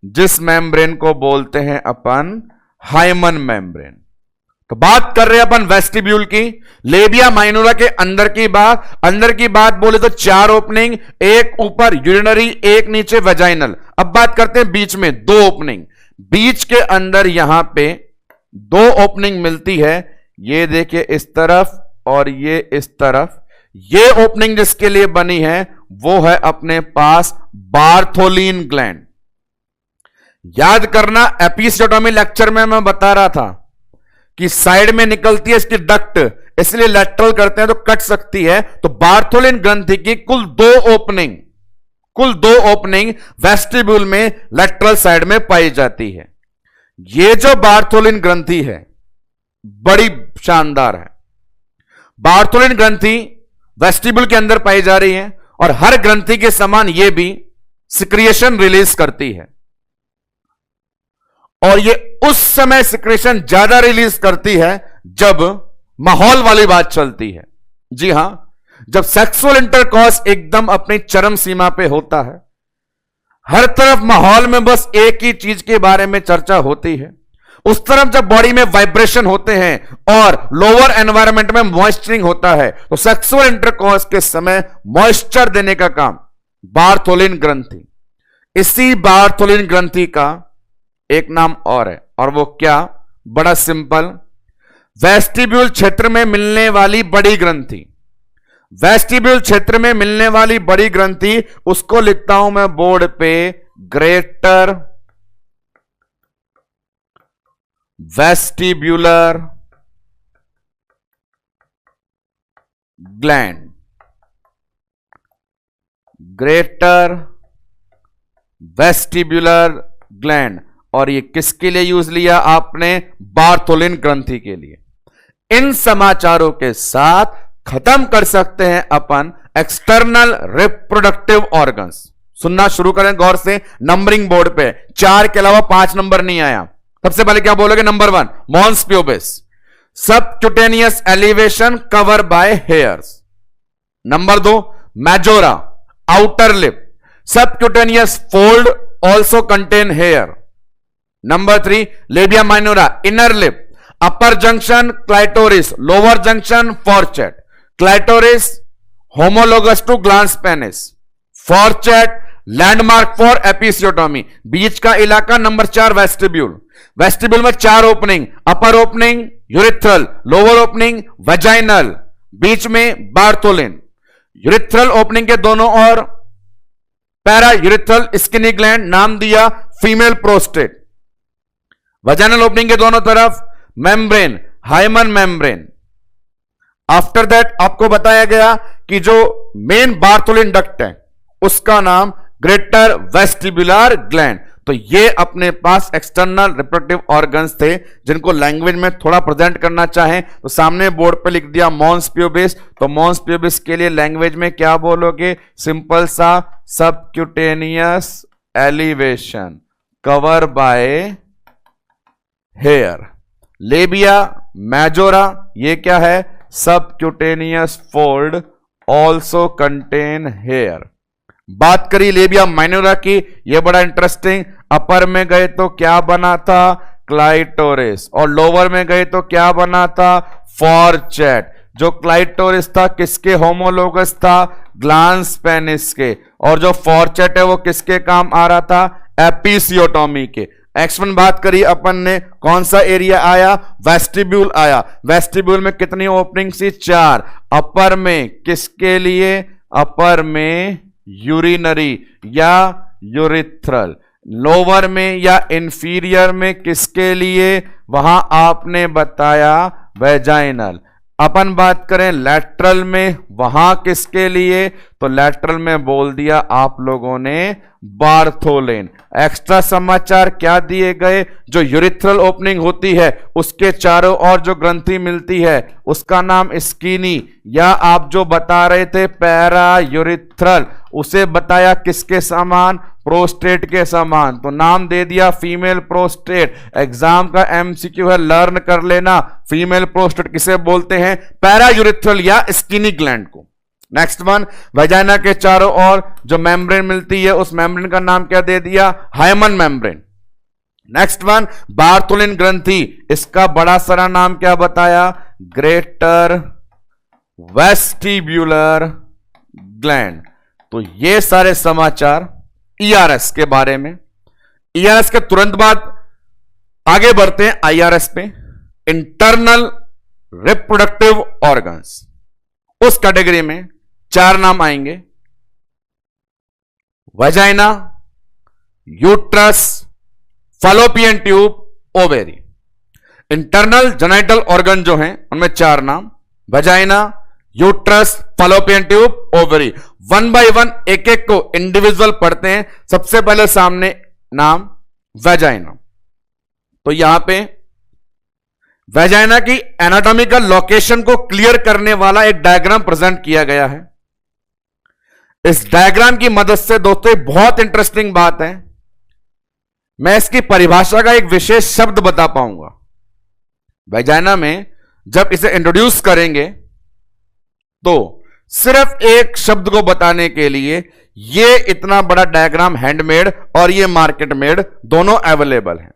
जिस मेम्ब्रेन को बोलते हैं अपन हाइमन मेम्ब्रेन। तो बात कर रहे हैं अपन वेस्टिब्यूल की। लेबिया माइनोरा के अंदर की बात बोले तो 4 ओपनिंग, एक ऊपर यूरिनरी, एक नीचे वेजाइनल। अब बात करते हैं बीच में 2 ओपनिंग। बीच के अंदर यहां पे 2 ओपनिंग मिलती है, ये देखिए इस तरफ और ये इस तरफ। ये ओपनिंग जिसके लिए बनी है वो है अपने पास बार्थोलिन ग्लैंड। याद करना, एपिसियोटोमी लेक्चर में मैं बता रहा था कि साइड में निकलती है इसकी डक्ट, इसलिए लैटरल करते हैं तो कट सकती है। तो बार्थोलिन ग्रंथि की कुल 2 ओपनिंग वेस्टिब्यूल में लैटरल साइड में पाई जाती है। ये जो बार्थोलिन ग्रंथि है बड़ी शानदार है। बार्थोलिन ग्रंथि वेस्टिब्यूल के अंदर पाई जा रही है और हर ग्रंथि के समान ये भी सिक्रिएशन रिलीज करती है और ये उस समय सिक्रेशन ज्यादा रिलीज करती है जब माहौल वाली बात चलती है। जी हां, जब सेक्सुअल इंटरकॉर्स एकदम अपनी चरम सीमा पे होता है, हर तरफ माहौल में बस एक ही चीज के बारे में चर्चा होती है, उस तरफ जब बॉडी में वाइब्रेशन होते हैं और लोअर एनवायरनमेंट में मॉइस्चरिंग होता है, तो सेक्सुअल इंटरकॉर्स के समय मॉइस्चर देने का काम बार्थोलिन ग्रंथि। इसी बार्थोलिन ग्रंथि का एक नाम और है, और वो क्या? बड़ा सिंपल, वेस्टिब्यूल क्षेत्र में मिलने वाली बड़ी ग्रंथि। वेस्टिब्यूल क्षेत्र में मिलने वाली बड़ी ग्रंथि, उसको लिखता हूं मैं बोर्ड पे greater vestibular gland. Greater vestibular gland. और ये किसके लिए यूज लिया आपने? बार्थोलिन ग्रंथि के लिए। इन समाचारों के साथ खत्म कर सकते हैं अपन एक्सटर्नल रिप्रोडक्टिव ऑर्गन्स। सुनना शुरू करें गौर से, नंबरिंग बोर्ड पे 4 के अलावा 5 नंबर नहीं आया। सबसे पहले क्या बोलोगे? Number 1 mons pubis, subcutaneous elevation cover by hairs. Number 2 majora, outer lip, subcutaneous fold also contain hair. Number 3 labia minora, inner lip, upper junction clitoris, lower junction fourchette, clitoris homologous to glans penis, fourchette landmark for episiotomy, बीच का इलाका। नंबर 4 वेस्टिब्यूल, वेस्टिब्यूल में 4 opening, upper opening urethral, lower opening vaginal, बीच में बार्थोलिन। यूरिथ्रल ओपनिंग के दोनों और पैरा यूरिथ्रल स्किनी ग्लैंड, नाम दिया फीमेल प्रोस्टेट। वेजाइनल ओपनिंग के दोनों तरफ membrane, hymen membrane. After that आपको बताया गया कि जो मेन बार्थोलिन डक्ट है उसका नाम ग्रेटर वेस्टिबुलर ग्लैंड। तो ये अपने पास एक्सटर्नल रिप्रोडक्टिव ऑर्गन्स थे जिनको लैंग्वेज में थोड़ा प्रेजेंट करना चाहें तो सामने बोर्ड पे लिख दिया मॉन्स प्यूबिस। तो मॉन्स प्यूबिस के लिए लैंग्वेज में क्या बोलोगे? सिंपल सा subcutaneous elevation cover by hair. Labia majora ये क्या है? Subcutaneous fold also contain hair. बात करी लेबिया माइनोरा की, ये बड़ा इंटरेस्टिंग। अपर में गए तो क्या बना था? क्लाइटोरिस। और लोअर में गए तो क्या बना था? फॉरचेट। जो क्लाइटोरिस था किसके होमोलोगस था? ग्लांस पेनिस के। और जो फॉरचेट है वो किसके काम आ रहा था? एपिसियोटोमी के। X1 बात करी अपन ने, कौन सा एरिया आया? वेस्टिब्यूल आया। वेस्टिब्यूल में कितनी ओपनिंग थी? 4। अपर में किसके लिए? अपर में यूरिनरी या यूरिथ्रल। लोअर में या इंफीरियर में किसके लिए? वहां आपने बताया वेजाइनल। अपन बात करें लैटरल में, वहां किसके लिए? तो लैटरल में बोल दिया आप लोगों ने बार्थोलिन। एक्स्ट्रा समाचार क्या दिए गए? जो यूरिथ्रल ओपनिंग होती है उसके चारों ओर जो ग्रंथि मिलती है उसका नाम स्किनी, या आप जो बता रहे थे पैरा यूरिथ्रल, उसे बताया किसके समान? प्रोस्टेट के समान। तो नाम दे दिया फीमेल प्रोस्टेट। एग्जाम का एमसीक्यू है, लर्न कर लेना। फीमेल प्रोस्टेट किसे बोलते हैं? पैरा यूरिथ्रल या स्किनी ग्लैंड को। नेक्स्ट वन, वेजाइना के चारों ओर जो मेम्ब्रेन मिलती है उस मेम्ब्रेन का नाम क्या दे दिया? Hymen membrane. Next one, Bartholin ग्रंथि, इसका बड़ा सारा नाम क्या बताया? Greater vestibular gland. तो ये सारे समाचार ईआरएस के बारे में। ईआरएस के तुरंत बाद आगे बढ़ते हैं आईआरएस पे, इंटरनल रिप्रोडक्टिव ऑर्गन्स। उस कैटेगरी में 4 नाम आएंगे: vagina, uterus, fallopian tube, ovary. Internal genital organ जो हैं उनमें 4 नाम: vagina, uterus, fallopian tube, ovary. 1 by 1 एक एक को इंडिविजुअल पढ़ते हैं। सबसे पहले सामने नाम वेजाइना। तो यहां पे वेजाइना की एनाटॉमिकल लोकेशन को क्लियर करने वाला एक डायग्राम प्रेजेंट किया गया है। इस डायग्राम की मदद से दोस्तों बहुत इंटरेस्टिंग बात है, मैं इसकी परिभाषा का एक विशेष शब्द बता पाऊंगा। वेजाइना में जब इसे इंट्रोड्यूस करेंगे तो सिर्फ एक शब्द को बताने के लिए ये इतना बड़ा डायग्राम हैंडमेड और ये मार्केट मेड दोनों अवेलेबल है।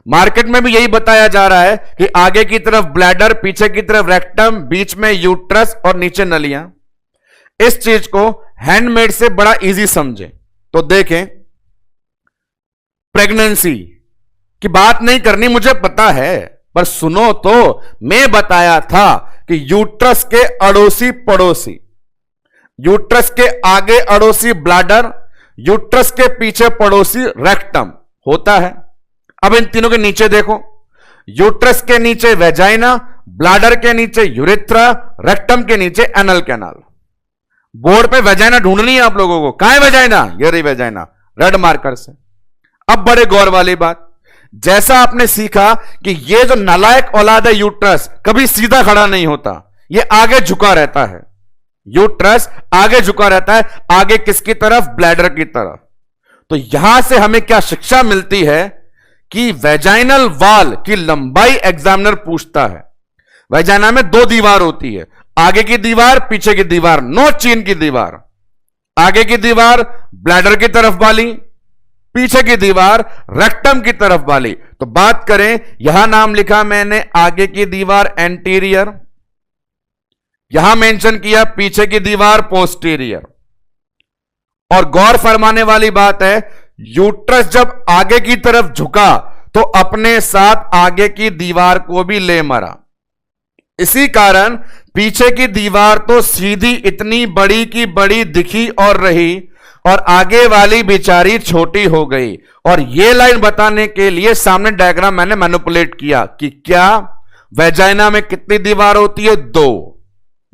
मार्केट में भी यही बताया जा रहा है कि आगे की तरफ ब्लैडर, पीछे की तरफ रेक्टम, बीच में यूट्रस और नीचे नलियां। इस चीज को हैंडमेड से बड़ा इजी समझे। तो देखें, प्रेगनेंसी की बात नहीं करनी मुझे पता है, पर सुनो तो, मैं बताया था कि यूट्रस के अड़ोसी पड़ोसी, यूट्रस के आगे अड़ोसी ब्लैडर, यूट्रस के पीछे पड़ोसी रेक्टम होता है। अब इन तीनों के नीचे देखो, यूट्रस के नीचे वेजाइना, ब्लैडर के नीचे यूरेथ्रा, रेक्टम के नीचे एनल कैनाल। बोर्ड पे वेजाइना ढूंढनी है आप लोगों को। कहां है वेजाइना? ये रही वेजाइना, रेड मार्कर से। अब बड़े गौर वाली बात, जैसा आपने सीखा कि ये जो नालायक औलाद है यूट्रस, कभी सीधा खड़ा नहीं होता, ये आगे झुका रहता है। यूट्रस आगे झुका रहता है, आगे किसकी तरफ? ब्लैडर की तरफ। तो यहां से हमें क्या शिक्षा मिलती है कि वेजाइनल वॉल की लंबाई एग्जामिनर पूछता है। वेजाइना में दो दीवार होती है, आगे की दीवार, पीछे की दीवार, नो चीन की दीवार। आगे की दीवार ब्लैडर की तरफ वाली, पीछे की दीवार रेक्टम की तरफ वाली। तो बात करें, यहां नाम लिखा मैंने आगे की दीवार एंटीरियर, यहां मेंशन किया पीछे की दीवार पोस्टीरियर। और गौर फरमाने वाली बात है, यूट्रस जब आगे की तरफ झुका तो अपने साथ आगे की दीवार को भी ले मरा। इसी कारण पीछे की दीवार तो सीधी इतनी बड़ी की बड़ी दिखी और रही, और आगे वाली बेचारी छोटी हो गई। और यह लाइन बताने के लिए सामने डायग्राम मैंने मैनिपुलेट किया कि क्या वेजाइना में कितनी दीवार होती है? दो।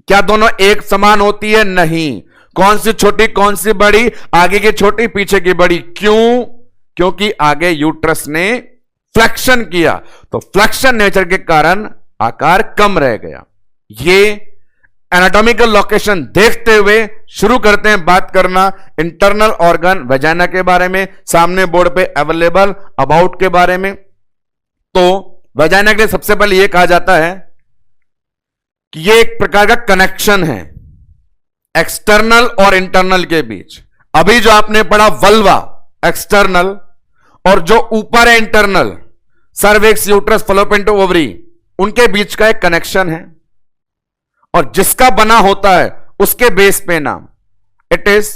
क्या दोनों एक समान होती है? नहीं। कौन सी छोटी कौन सी बड़ी? आगे की छोटी पीछे की बड़ी। क्यों? क्योंकि आगे यूट्रस ने फ्लेक्शन किया, तो फ्लेक्शन नेचर के कारण आकार कम रह गया। ये एनाटॉमिकल लोकेशन देखते हुए शुरू करते हैं बात करना इंटरनल ऑर्गन वेजाइना के बारे में, सामने बोर्ड पे अवेलेबल अबाउट के बारे में। तो वेजाइना के लिए सबसे पहले यह कहा जाता है कि यह एक प्रकार का कनेक्शन है एक्सटर्नल और इंटरनल के बीच। अभी जो आपने पढ़ा वल्वा एक्सटर्नल, और जो ऊपर है internal, cervix, uterus, fallopian to ovary, उनके बीच का एक कनेक्शन है। और जिसका बना होता है उसके बेस पे नाम, it is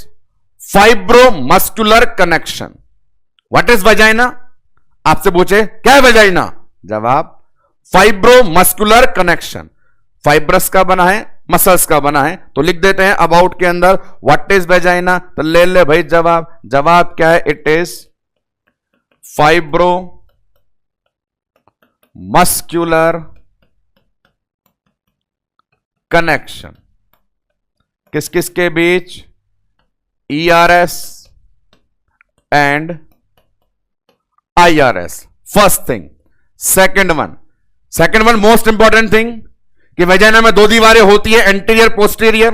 fibromuscular connection. What is vagina? आपसे पूछे क्या है वेजाइना, जवाब फाइब्रोमस्कुलर कनेक्शन। फाइब्रस का बना है, मसल्स का बना है, तो लिख देते हैं अबाउट के अंदर व्हाट इज वेजाइना। तो ले ले भाई जवाब, जवाब क्या है? It is fibro muscular connection. किस किस के बीच? ERS and IRS। First thing. Second one most important thing कि वेजाइना में दो दीवारें होती है, एंटीरियर पोस्टीरियर।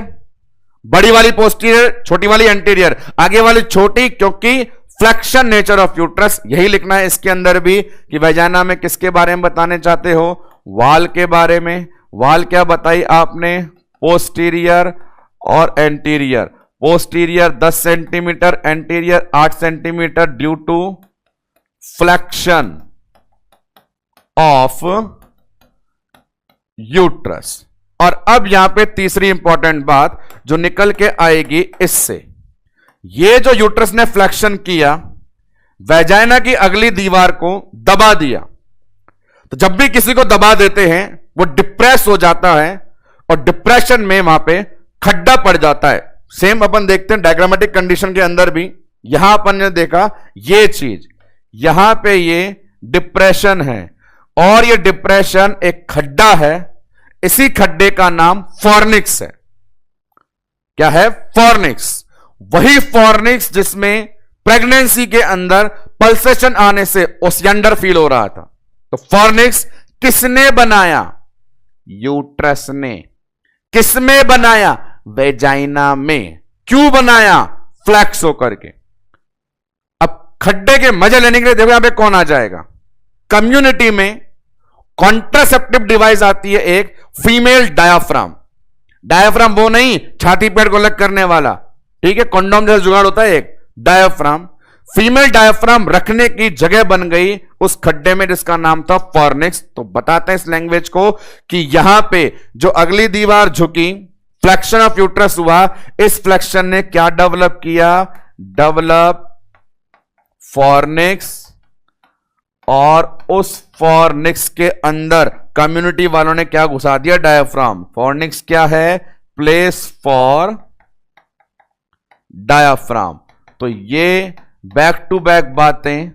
बड़ी वाली पोस्टीरियर, छोटी वाली एंटीरियर। आगे वाली छोटी क्योंकि फ्लेक्शन नेचर ऑफ यूट्रस। यही लिखना है इसके अंदर भी कि वेजाइना में किसके बारे में बताने चाहते हो? वाल के बारे में। वाल क्या बताई आपने? पोस्टीरियर और anterior. Posterior 10 centimetre, anterior 8 centimetre due to flexion of uterus. और अब यहां पे तीसरी इंपॉर्टेंट बात जो निकल के आएगी इससे, ये जो यूट्रस ने फ्लेक्शन किया, वेजाइना की अगली दीवार को दबा दिया। तो जब भी किसी को दबा देते हैं वो डिप्रेस हो जाता है, और डिप्रेशन में वहां पे खड्डा पड़ जाता है। सेम अपन देखते हैं डायग्रामेटिक कंडीशन के अंदर भी। यहां अपन ने देखा ये चीज, यहां पे ये डिप्रेशन है, और ये डिप्रेशन एक खड्डा है। इसी खड्डे का नाम फॉर्निक्स है। क्या है? फॉर्निक्स। वही फॉर्निक्स जिसमें प्रेगनेंसी के अंदर पल्सेशन आने से ओसियंडर फील हो रहा था। तो फॉर्निक्स किसने बनाया? यूट्रस ने। किसमें बनाया? वेजाइना में। क्यों बनाया? फ्लैक्स होकर के। अब खड्डे के मजे लेने के लिए देखो यहां पे कौन आ जाएगा। कम्युनिटी में कॉन्ट्रासेप्टिव डिवाइस आती है एक, फीमेल डायाफ्राम। डायाफ्राम वो नहीं छाती पेड़ को अलग करने वाला, ठीक है, कंडोम जैसा जुगाड़ होता है एक, डायाफ्राम। फीमेल डायाफ्राम रखने की जगह बन गई उस खड्डे में जिसका नाम था फॉर्निक्स। तो बताते हैं इस लैंग्वेज को कि यहां पे जो अगली दीवार झुकी, फ्लेक्शन ऑफ यूट्रस हुआ, इस फ्लेक्शन ने क्या डेवलप किया? Develop fornix. और उस फॉर्निक्स के अंदर कम्युनिटी वालों ने क्या घुसा दिया? डायाफ्राम। फॉर्निक्स क्या है? Place for diaphragm. तो ये बैक टू बैक बातें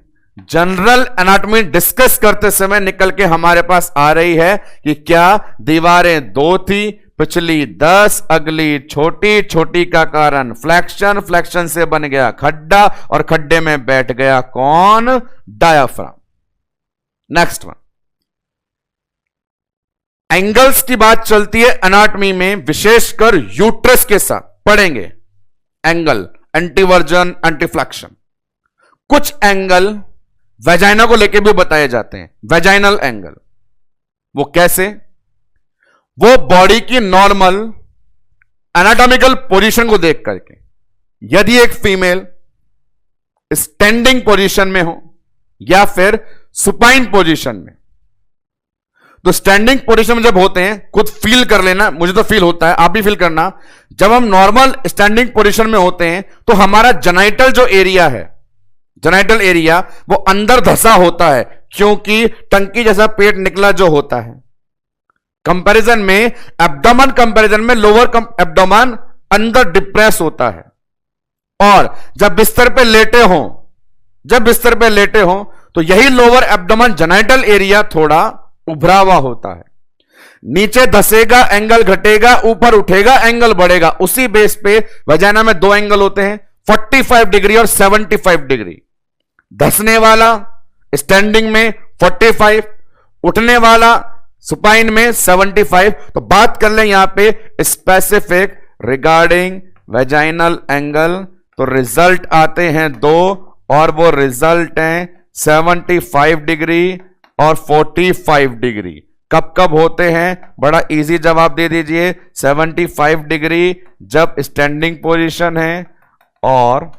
जनरल एनाटॉमी डिस्कस करते समय निकल के हमारे पास आ रही है कि क्या दीवारें दो थी, पिछली 10, अगली छोटी, छोटी का कारण फ्लेक्शन, फ्लेक्शन से बन गया खड्डा, और खड्डे में बैठ गया कौन? डायाफ्राम। नेक्स्ट वन, एंगल्स की बात चलती है एनाटॉमी में, विशेषकर यूट्रस के साथ पढ़ेंगे एंगल, एंटीवर्जन, एंटीफ्लेक्शन। कुछ एंगल वेजाइना को लेके भी बताए जाते हैं। वेजाइनल एंगल वो कैसे? वो बॉडी की नॉर्मल एनाटॉमिकल पोजीशन को देख करके, यदि एक फीमेल स्टैंडिंग पोजीशन में हो या फिर सुपाइन पोजीशन में, तो स्टैंडिंग पोजीशन में जब होते हैं, खुद फील कर लेना, मुझे तो फील होता है, आप भी फील करना, जब हम नॉर्मल स्टैंडिंग पोजीशन में होते हैं तो हमारा जेनाइटल जो एरिया है, जेनाइटल एरिया वो अंदर धंसा होता है, क्योंकि टंकी जैसा पेट निकला जो होता है। कंपैरिजन में एब्डोमेन, कंपैरिजन में लोअर एब्डोमेन अंदर डिप्रेस होता है, और जब बिस्तर पे लेटे हो, जब बिस्तर पे लेटे हो तो यही लोअर एब्डोमेन जेनाइटल एरिया थोड़ा उभरा हुआ होता है। नीचे धसेगा एंगल घटेगा, ऊपर उठेगा एंगल बढ़ेगा। उसी बेस पे वजाइना में दो एंगल होते हैं, 45 डिग्री और 75 डिग्री। धसने वाला स्टैंडिंग में 45, उठने वाला सुपाइन में 75। तो बात कर लें यहां पे स्पेसिफिक रिगार्डिंग वेजाइनल एंगल, तो रिजल्ट आते हैं दो, और वो रिजल्ट हैं 75 डिग्री और 45 डिग्री। कब कब होते हैं? बड़ा इजी जवाब दे दीजिए। 75 डिग्री जब स्टैंडिंग पोजीशन है, और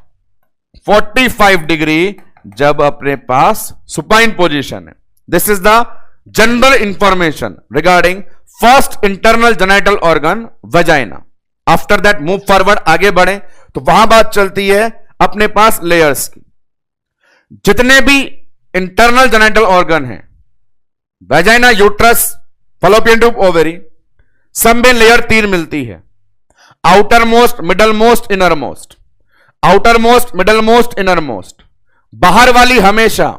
45 डिग्री जब अपने पास सुपाइन पोजीशन है। This is the general information regarding first internal genital organ vagina. After that move forward, आगे बढ़े तो वहां बात चलती है अपने पास लेयर्स की। जितने भी इंटरनल जेनाइटल ऑर्गन हैं, vagina, uterus, fallopian tube, ovary, सब में लेयर 3 मिलती है। Outer most, middle most, inner most. Outer most, middle most, inner most. बाहर वाली हमेशा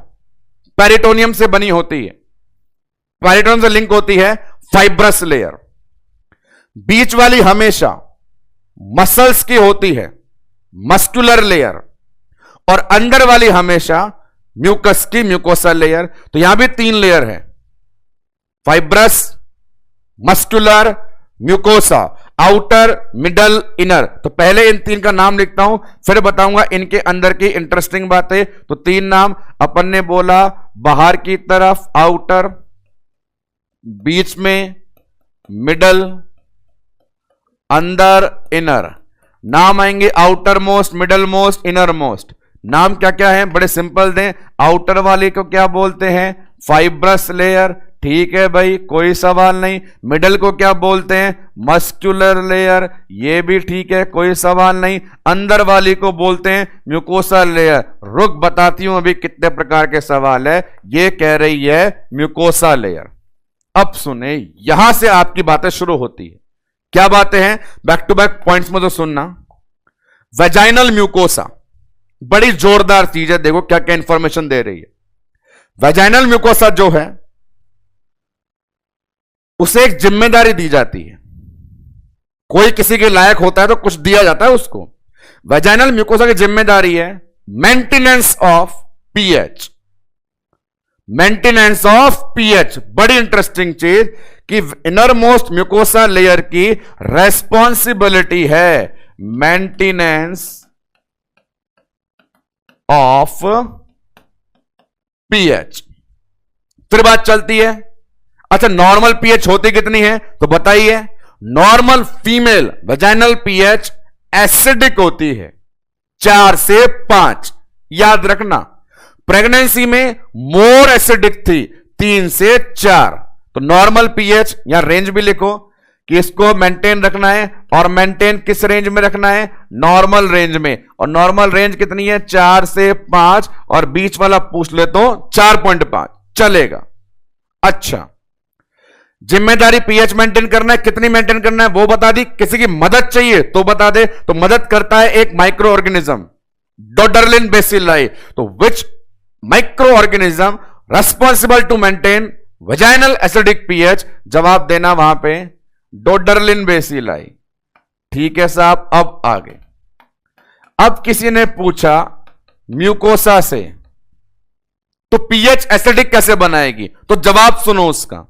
पेरिटोनियम से बनी होती है, पेरिटोनियम से लिंक होती है फाइब्रस लेयर। बीच वाली हमेशा मसल्स की होती है, मस्कुलर लेयर, और अंदर वाली हमेशा म्यूकस की, म्यूकोसा लेयर। तो यहां भी 3 लेयर है, fibrous, muscular, mucosa, outer, middle, inner. तो पहले इन 3 का नाम लिखता हूं, फिर बताऊंगा इनके अंदर की इंटरेस्टिंग बातें। तो 3 नाम अपन ने बोला, बाहर की तरफ आउटर, बीच में मिडल, अंदर इनर। नाम आएंगे outer most, middle most, inner most. नाम क्या क्या है? बड़े सिंपल दें। आउटर वाले को क्या बोलते हैं? फाइब्रस लेयर, ठीक है भाई, कोई सवाल नहीं। मिडल को क्या बोलते हैं? मस्कुलर लेयर, ये भी ठीक है, कोई सवाल नहीं। अंदर वाली को बोलते हैं म्यूकोसा लेयर। रुक, बताती हूं अभी कितने प्रकार के सवाल है। ये कह रही है म्यूकोसा लेयर। अब सुने, यहां से आपकी बातें शुरू होती है। क्या बातें हैं? बैक टू बैक पॉइंट्स में तो सुनना। वेजाइनल म्यूकोसा बड़ी जोरदार चीज है, देखो क्या क्या इंफॉर्मेशन दे रही है। वेजाइनल म्यूकोसा जो है उसे एक जिम्मेदारी दी जाती है। कोई किसी के लायक होता है तो कुछ दिया जाता है उसको। वेजाइनल म्यूकोसा की जिम्मेदारी है maintenance of pH. Maintenance of pH, बड़ी इंटरेस्टिंग चीज कि इनर मोस्ट म्यूकोसा लेयर की रेस्पॉन्सिबिलिटी है मेंटेनेंस ऑफ पीएच। फिर बात चलती है, अच्छा नॉर्मल पीएच होती कितनी है? तो बताइए। Normal female vaginal pH acidic होती है 4 से 5। याद रखना, प्रेगनेंसी में मोर एसिडिक थी 3 से 4। तो नॉर्मल पीएच या रेंज भी लिखो कि इसको मेंटेन रखना है, और मेंटेन किस रेंज में रखना है? नॉर्मल रेंज में। और नॉर्मल रेंज कितनी है? 4 से 5, और बीच वाला पूछ ले तो 4.5 चलेगा। अच्छा, जिम्मेदारी पीएच मेंटेन करना है, कितनी मेंटेन करना है वो बता दी। किसी की मदद चाहिए तो बता दे। तो मदद करता है एक माइक्रो ऑर्गेनिज्म, डोडरलिन बेसिलाई। तो which micro organism responsible to maintain vaginal acidic pH? जवाब देना वहां पे डोडरलिन बेसिलाई। ठीक है साहब, अब आगे। अब किसी ने पूछा म्यूकोसा से तो पीएच एसिडिक कैसे बनाएगी? तो जवाब सुनो उसका।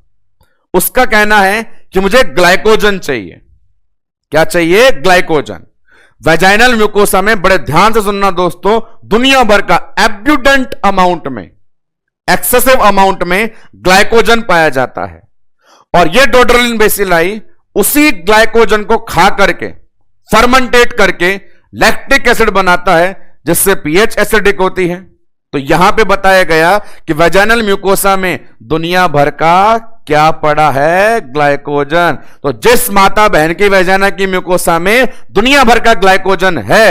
उसका कहना है कि मुझे ग्लाइकोजन चाहिए। क्या चाहिए? ग्लाइकोजन। वेजाइनल म्यूकोसा में, बड़े ध्यान से सुनना दोस्तों, दुनिया भर का एब्यूडेंट अमाउंट में एक्सेसिव अमाउंट में ग्लाइकोजन पाया जाता है और यह डोड्रलिन बेसिलाई उसी ग्लाइकोजन को खा करके फर्मेंटेट करके लैक्टिक एसिड बनाता है, जिससे पीएच एसिडिक होती है। तो यहां पे बताया गया कि वेजाइनल म्यूकोसा में दुनिया भर का क्या पड़ा है, ग्लाइकोजन। तो जिस माता बहन की वेजाइना की म्यूकोसा में दुनिया भर का ग्लाइकोजन है,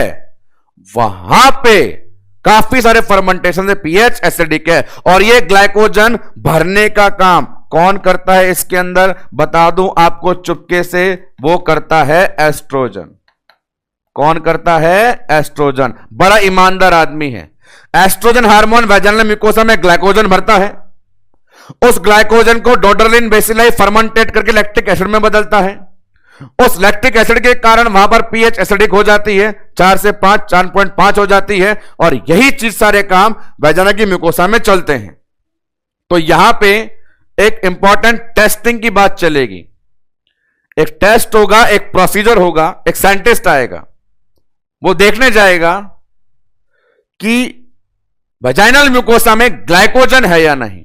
वहां पे काफी सारे फर्मेंटेशन से पीएच एसिडिक है। और ये ग्लाइकोजन भरने का काम कौन करता है इसके अंदर, बता दूं आपको चुपके से, वो करता है एस्ट्रोजन। कौन करता है? एस्ट्रोजन। बड़ा ईमानदार आदमी है। एस्ट्रोजन हार्मोन वेजाइनल म्यूकोसा में ग्लाइकोजन भरता है, उस ग्लाइकोजन को डोड्रलिन बेसिलाई फर्मेंटेट करके लैक्टिक एसिड में बदलता है। उस लैक्टिक एसिड के कारण वहां पर पीएच एसिडिक हो जाती है, 4 से 5, 4.5 हो जाती है, और यही चीज सारे काम वेजाइना की म्यूकोसा में चलते हैं। तो यहां पे एक इंपॉर्टेंट टेस्टिंग की बात चलेगी। एक टेस्ट होगा, एक प्रोसीजर होगा, एक साइंटिस्ट आएगा, वो देखने जाएगा कि वेजाइनल म्यूकोसा में ग्लाइकोजन है या नहीं।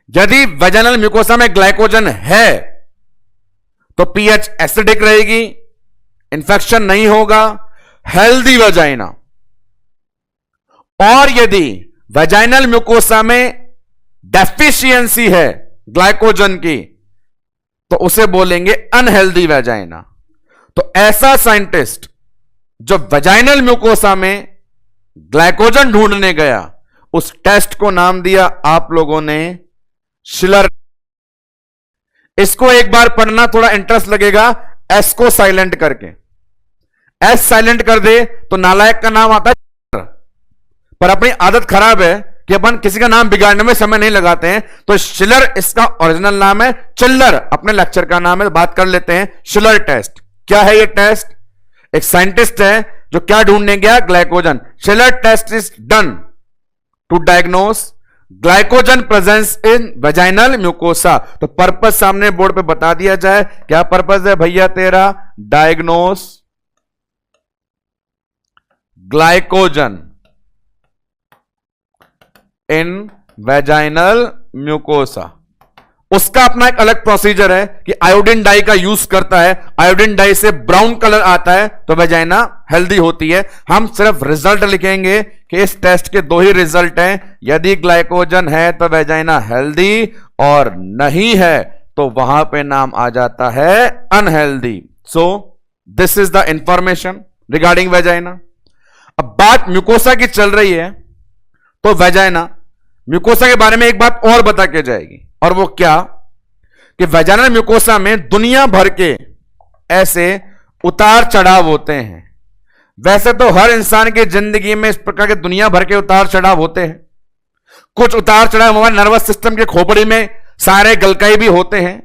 यदि वेजाइनल म्यूकोसा में ग्लाइकोजन है तो पीएच एसिडिक रहेगी, इंफेक्शन नहीं होगा, हेल्दी वेजाइना। और यदि वेजाइनल म्यूकोसा में डेफिशिएंसी है ग्लाइकोजन की, तो उसे बोलेंगे अनहेल्दी वेजाइना। तो ऐसा साइंटिस्ट जो वेजाइनल म्यूकोसा में ग्लाइकोजन ढूंढने गया, उस टेस्ट को नाम दिया आप लोगों ने शिलर। इसको एक बार पढ़ना, थोड़ा इंटरेस्ट लगेगा। एस को साइलेंट करके, एस साइलेंट कर दे तो नालायक का नाम आता है। पर अपनी आदत खराब है कि अपन किसी का नाम बिगाड़ने में समय नहीं लगाते हैं। तो शिलर इसका ओरिजिनल नाम है, चिल्लर अपने लेक्चर का नाम है। बात कर लेते हैं शिलर टेस्ट। क्या है ये टेस्ट? एक साइंटिस्ट है जो क्या ढूंढने गया? Glycogen. Schiller test is done to diagnose glycogen presence in vaginal mucosa. तो पर्पस सामने बोर्ड पे बता दिया जाए, क्या पर्पस है भैया तेरा? Diagnose glycogen in vaginal mucosa. उसका अपना एक अलग प्रोसीजर है कि आयोडीन डाई का यूज करता है। आयोडीन डाई से ब्राउन कलर आता है तो वेजाइना हेल्दी होती है। हम सिर्फ रिजल्ट लिखेंगे कि इस टेस्ट के 2 ही रिजल्ट हैं। यदि ग्लाइकोजन है तो वेजाइना हेल्दी, और नहीं है तो वहां पे नाम आ जाता है unhealthy. So this is the information regarding vagina. अब बात म्यूकोसा की चल रही है, तो वेजाइना म्यूकोसा के बारे में एक बात और बता के जाएगी, और वो क्या कि वेजाइनल म्यूकोसा में दुनिया भर के ऐसे उतार चढ़ाव होते हैं। वैसे तो हर इंसान की जिंदगी में इस प्रकार के दुनिया भर के उतार चढ़ाव होते हैं। कुछ उतार चढ़ाव हमारे नर्वस सिस्टम के खोपड़ी में सारे गलकाई भी होते हैं,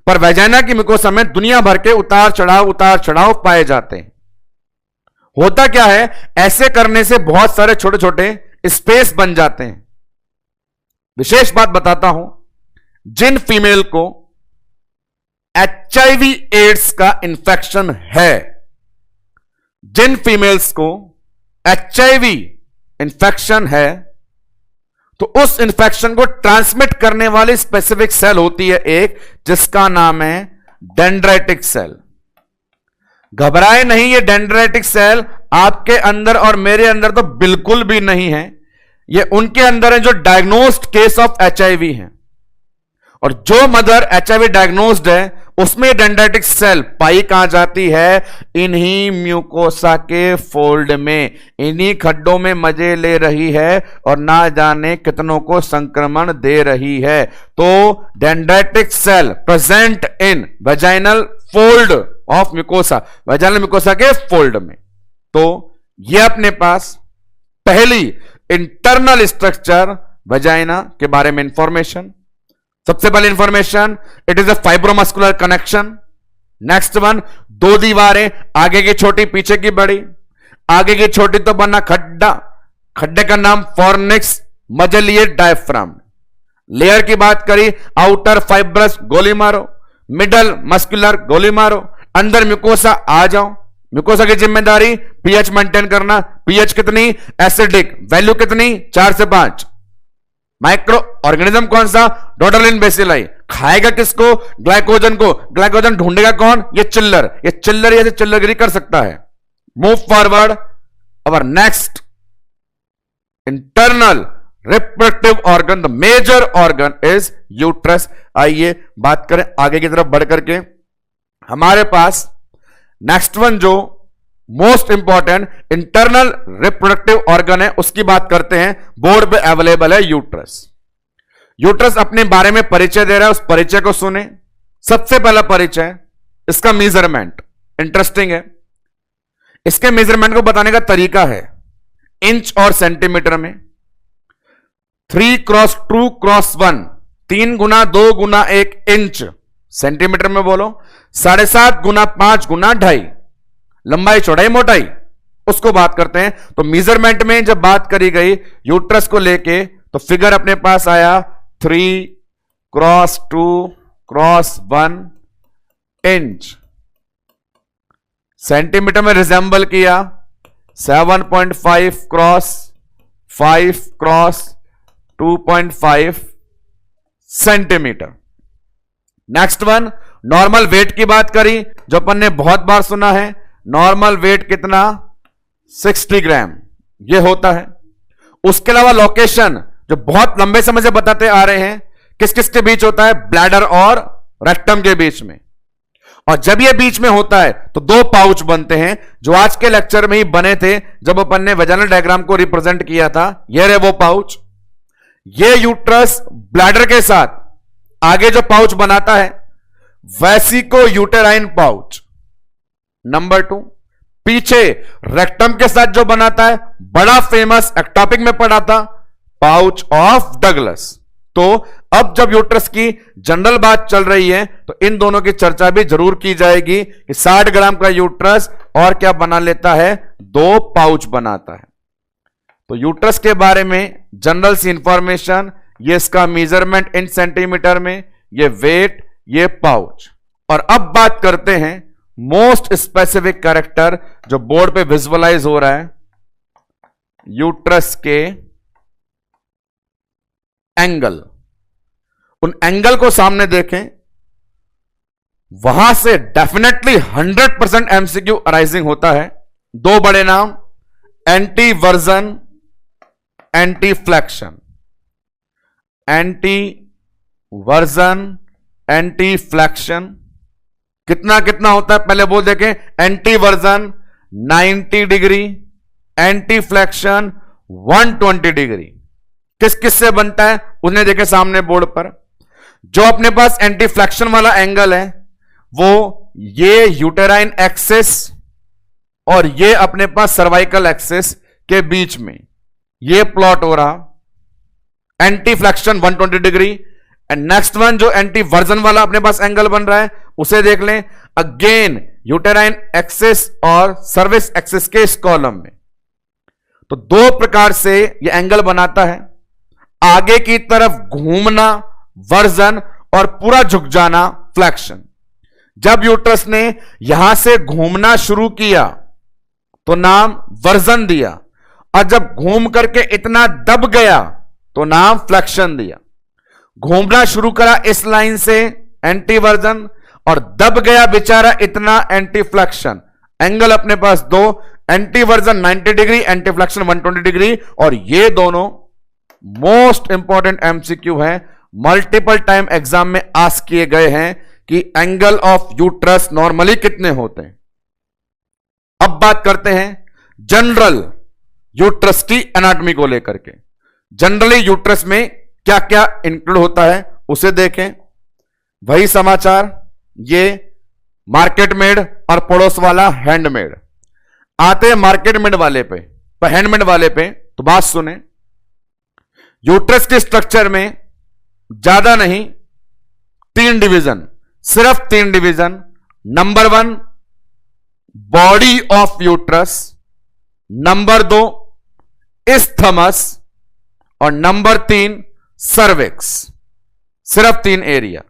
पर वेजाइना की म्यूकोसा में दुनिया भर के उतार चढ़ाव पाए जाते हैं। होता क्या है, ऐसे करने से बहुत सारे छोटे छोटे स्पेस बन जाते हैं। विशेष बात बताता हूं, जिन फीमेल को HIV एड्स का इंफेक्शन है, जिन फीमेल्स को HIV इंफेक्शन है, तो उस इंफेक्शन को ट्रांसमिट करने वाली स्पेसिफिक सेल होती है एक, जिसका नाम है डेंड्राइटिक सेल। घबराए नहीं, ये डेंड्राइटिक सेल आपके अंदर और मेरे अंदर तो बिल्कुल भी नहीं है। ये उनके अंदर है जो डायग्नोस्ड केस ऑफ HIV हैं, और जो मदर HIV डायग्नोस्ड है उसमें डेंड्राइटिक सेल पाई कहां जाती है? इन्हीं म्यूकोसा के फोल्ड में, इन्हीं खड्डों में मजे ले रही है और ना जाने कितनों को संक्रमण दे रही है। तो dendritic cell present in vaginal fold of mucosa, vaginal mucosa के फोल्ड में। तो ये अपने पास पहली इंटरनल स्ट्रक्चर वेजाइना के बारे में इंफॉर्मेशन। सबसे पहले information, it is a fibromuscular connection. Next one, 2 दीवारें, आगे की छोटी पीछे की बड़ी। आगे की छोटी तो बना खड्डा, खड्डे का नाम फॉर्निक्स मजेलिएट डायफ्राम। लेयर की बात करी, आउटर फाइब्रस गोली मारो, मिडल मस्कुलर गोली मारो, अंदर म्यूकोसा आ जाओ। म्यूकोसा की जिम्मेदारी पीएच मेंटेन करना। पीएच कितनी? एसिडिक। वैल्यू कितनी? 4 से 5। माइक्रो ऑर्गेनिज्म कौन सा? डॉटरलिन बेसिलाई। खाएगा किसको? ग्लाइकोजन को। ग्लाइकोजन ढूंढेगा कौन? ये चिल्लर। ये चिल्लर ऐसे चिल्लरगिरी कर सकता है। Move forward. Our next internal reproductive organ, the major organ is uterus. आइए बात करें आगे की तरफ बढ़ करके। हमारे पास नेक्स्ट वन जो most important internal reproductive organ है उसकी बात करते हैं। बोर्ड पे अवेलेबल है यूट्रस। यूट्रस अपने बारे में परिचय दे रहा है, उस परिचय को सुने। सबसे पहला परिचय, इसका मेजरमेंट इंटरेस्टिंग है। इसके मेजरमेंट को बताने का तरीका है इंच और सेंटीमीटर में। 3x2x1, 3 गुना 2 गुना 1 इंच। सेंटीमीटर में बोलो 7.5 गुना 5 गुना 2.5, लंबाई चौड़ाई मोटाई, उसको बात करते हैं। तो मेजरमेंट में जब बात करी गई यूट्रस को लेके तो फिगर अपने पास आया 3x2x1 इंच। सेंटीमीटर में रिजेंबल किया 7.5x5x2.5 centimetre. Next one, normal weight की बात करी जो अपन ने बहुत बार सुना है। नॉर्मल वेट कितना? 60 ग्राम ये होता है। उसके अलावा लोकेशन जो बहुत लंबे समय से बताते आ रहे हैं, किस किस के बीच होता है? ब्लैडर और रेक्टम के बीच में। और जब ये बीच में होता है तो 2 पाउच बनते हैं जो आज के लेक्चर में ही बने थे जब अपन ने वेजाइनल डायग्राम को रिप्रेजेंट किया था। ये रहे वो पाउच। ये यूट्रस ब्लैडर के साथ आगे जो पाउच बनाता है वेसिको यूटेराइन पाउच। नंबर 2, पीछे रेक्टम के साथ जो बनाता है, बड़ा फेमस एक्टॉपिक में पढ़ा था, पाउच ऑफ डगलस। तो अब जब यूट्रस की जनरल बात चल रही है तो इन दोनों की चर्चा भी जरूर की जाएगी कि 60 ग्राम का यूट्रस और क्या बना लेता है? 2 पाउच बनाता है। तो यूट्रस के बारे में जनरल सी इंफॉर्मेशन, ये इसका मेजरमेंट इन सेंटीमीटर में, ये वेट, ये पाउच। और अब बात करते हैं मोस्ट स्पेसिफिक कैरेक्टर जो बोर्ड पे विजुअलाइज हो रहा है, यूट्रस के एंगल। उन एंगल को सामने देखें, वहां से डेफिनेटली 100% एमसीक्यू अराइजिंग होता है। 2 बड़े नाम, anti version, anti flexion. Anti version, anti flexion कितना कितना होता है पहले वो देखें। Anti version 90 degree, anti flexion 120 degree. किस किस से बनता है उन्हें देखें सामने बोर्ड पर। जो अपने पास एंटी फ्लेक्शन वाला एंगल है वो ये यूटेराइन एक्सिस और ये अपने पास सर्वाइकल एक्सिस के बीच में ये प्लॉट हो रहा, anti flexion 120 degree. And next one जो एंटी वर्जन वाला अपने पास एंगल बन रहा है उसे देख लें, अगेन यूटेराइन एक्सिस और सर्विस एक्सिस के इस कॉलम में। तो 2 प्रकार से ये एंगल बनाता है। आगे की तरफ घूमना वर्जन और पूरा झुक जाना फ्लेक्शन। जब यूट्रस ने यहां से घूमना शुरू किया तो नाम वर्जन दिया, और जब घूम करके इतना दब गया तो नाम फ्लेक्शन दिया। घूमना शुरू करा इस लाइन से एंटी वर्जन और दब गया बेचारा इतना एंटी फ्लेक्शन। एंगल अपने पास 2, anti version 90 degree, anti flexion 120 degree. और ये दोनों मोस्ट इंपॉर्टेंट एमसीक्यू है, मल्टीपल टाइम एग्जाम में आस्क किए गए हैं कि एंगल ऑफ यूट्रस नॉर्मली कितने होते हैं। अब बात करते हैं जनरल यूट्रस की एनाटॉमी को लेकर के। जनरली यूट्रस में क्या क्या इंक्लूड होता है उसे देखें। वही समाचार, ये मार्केट मेड और पड़ोस वाला हैंडमेड। आते हैं मार्केट मेड वाले पे, हैंडमेड वाले पे। तो बात सुने, यूट्रस के स्ट्रक्चर में ज्यादा नहीं 3 डिवीजन, सिर्फ 3 division. Number 1 body of uterus, number 2 isthmus और नंबर 3 सर्विक्स। सिर्फ 3 एरिया।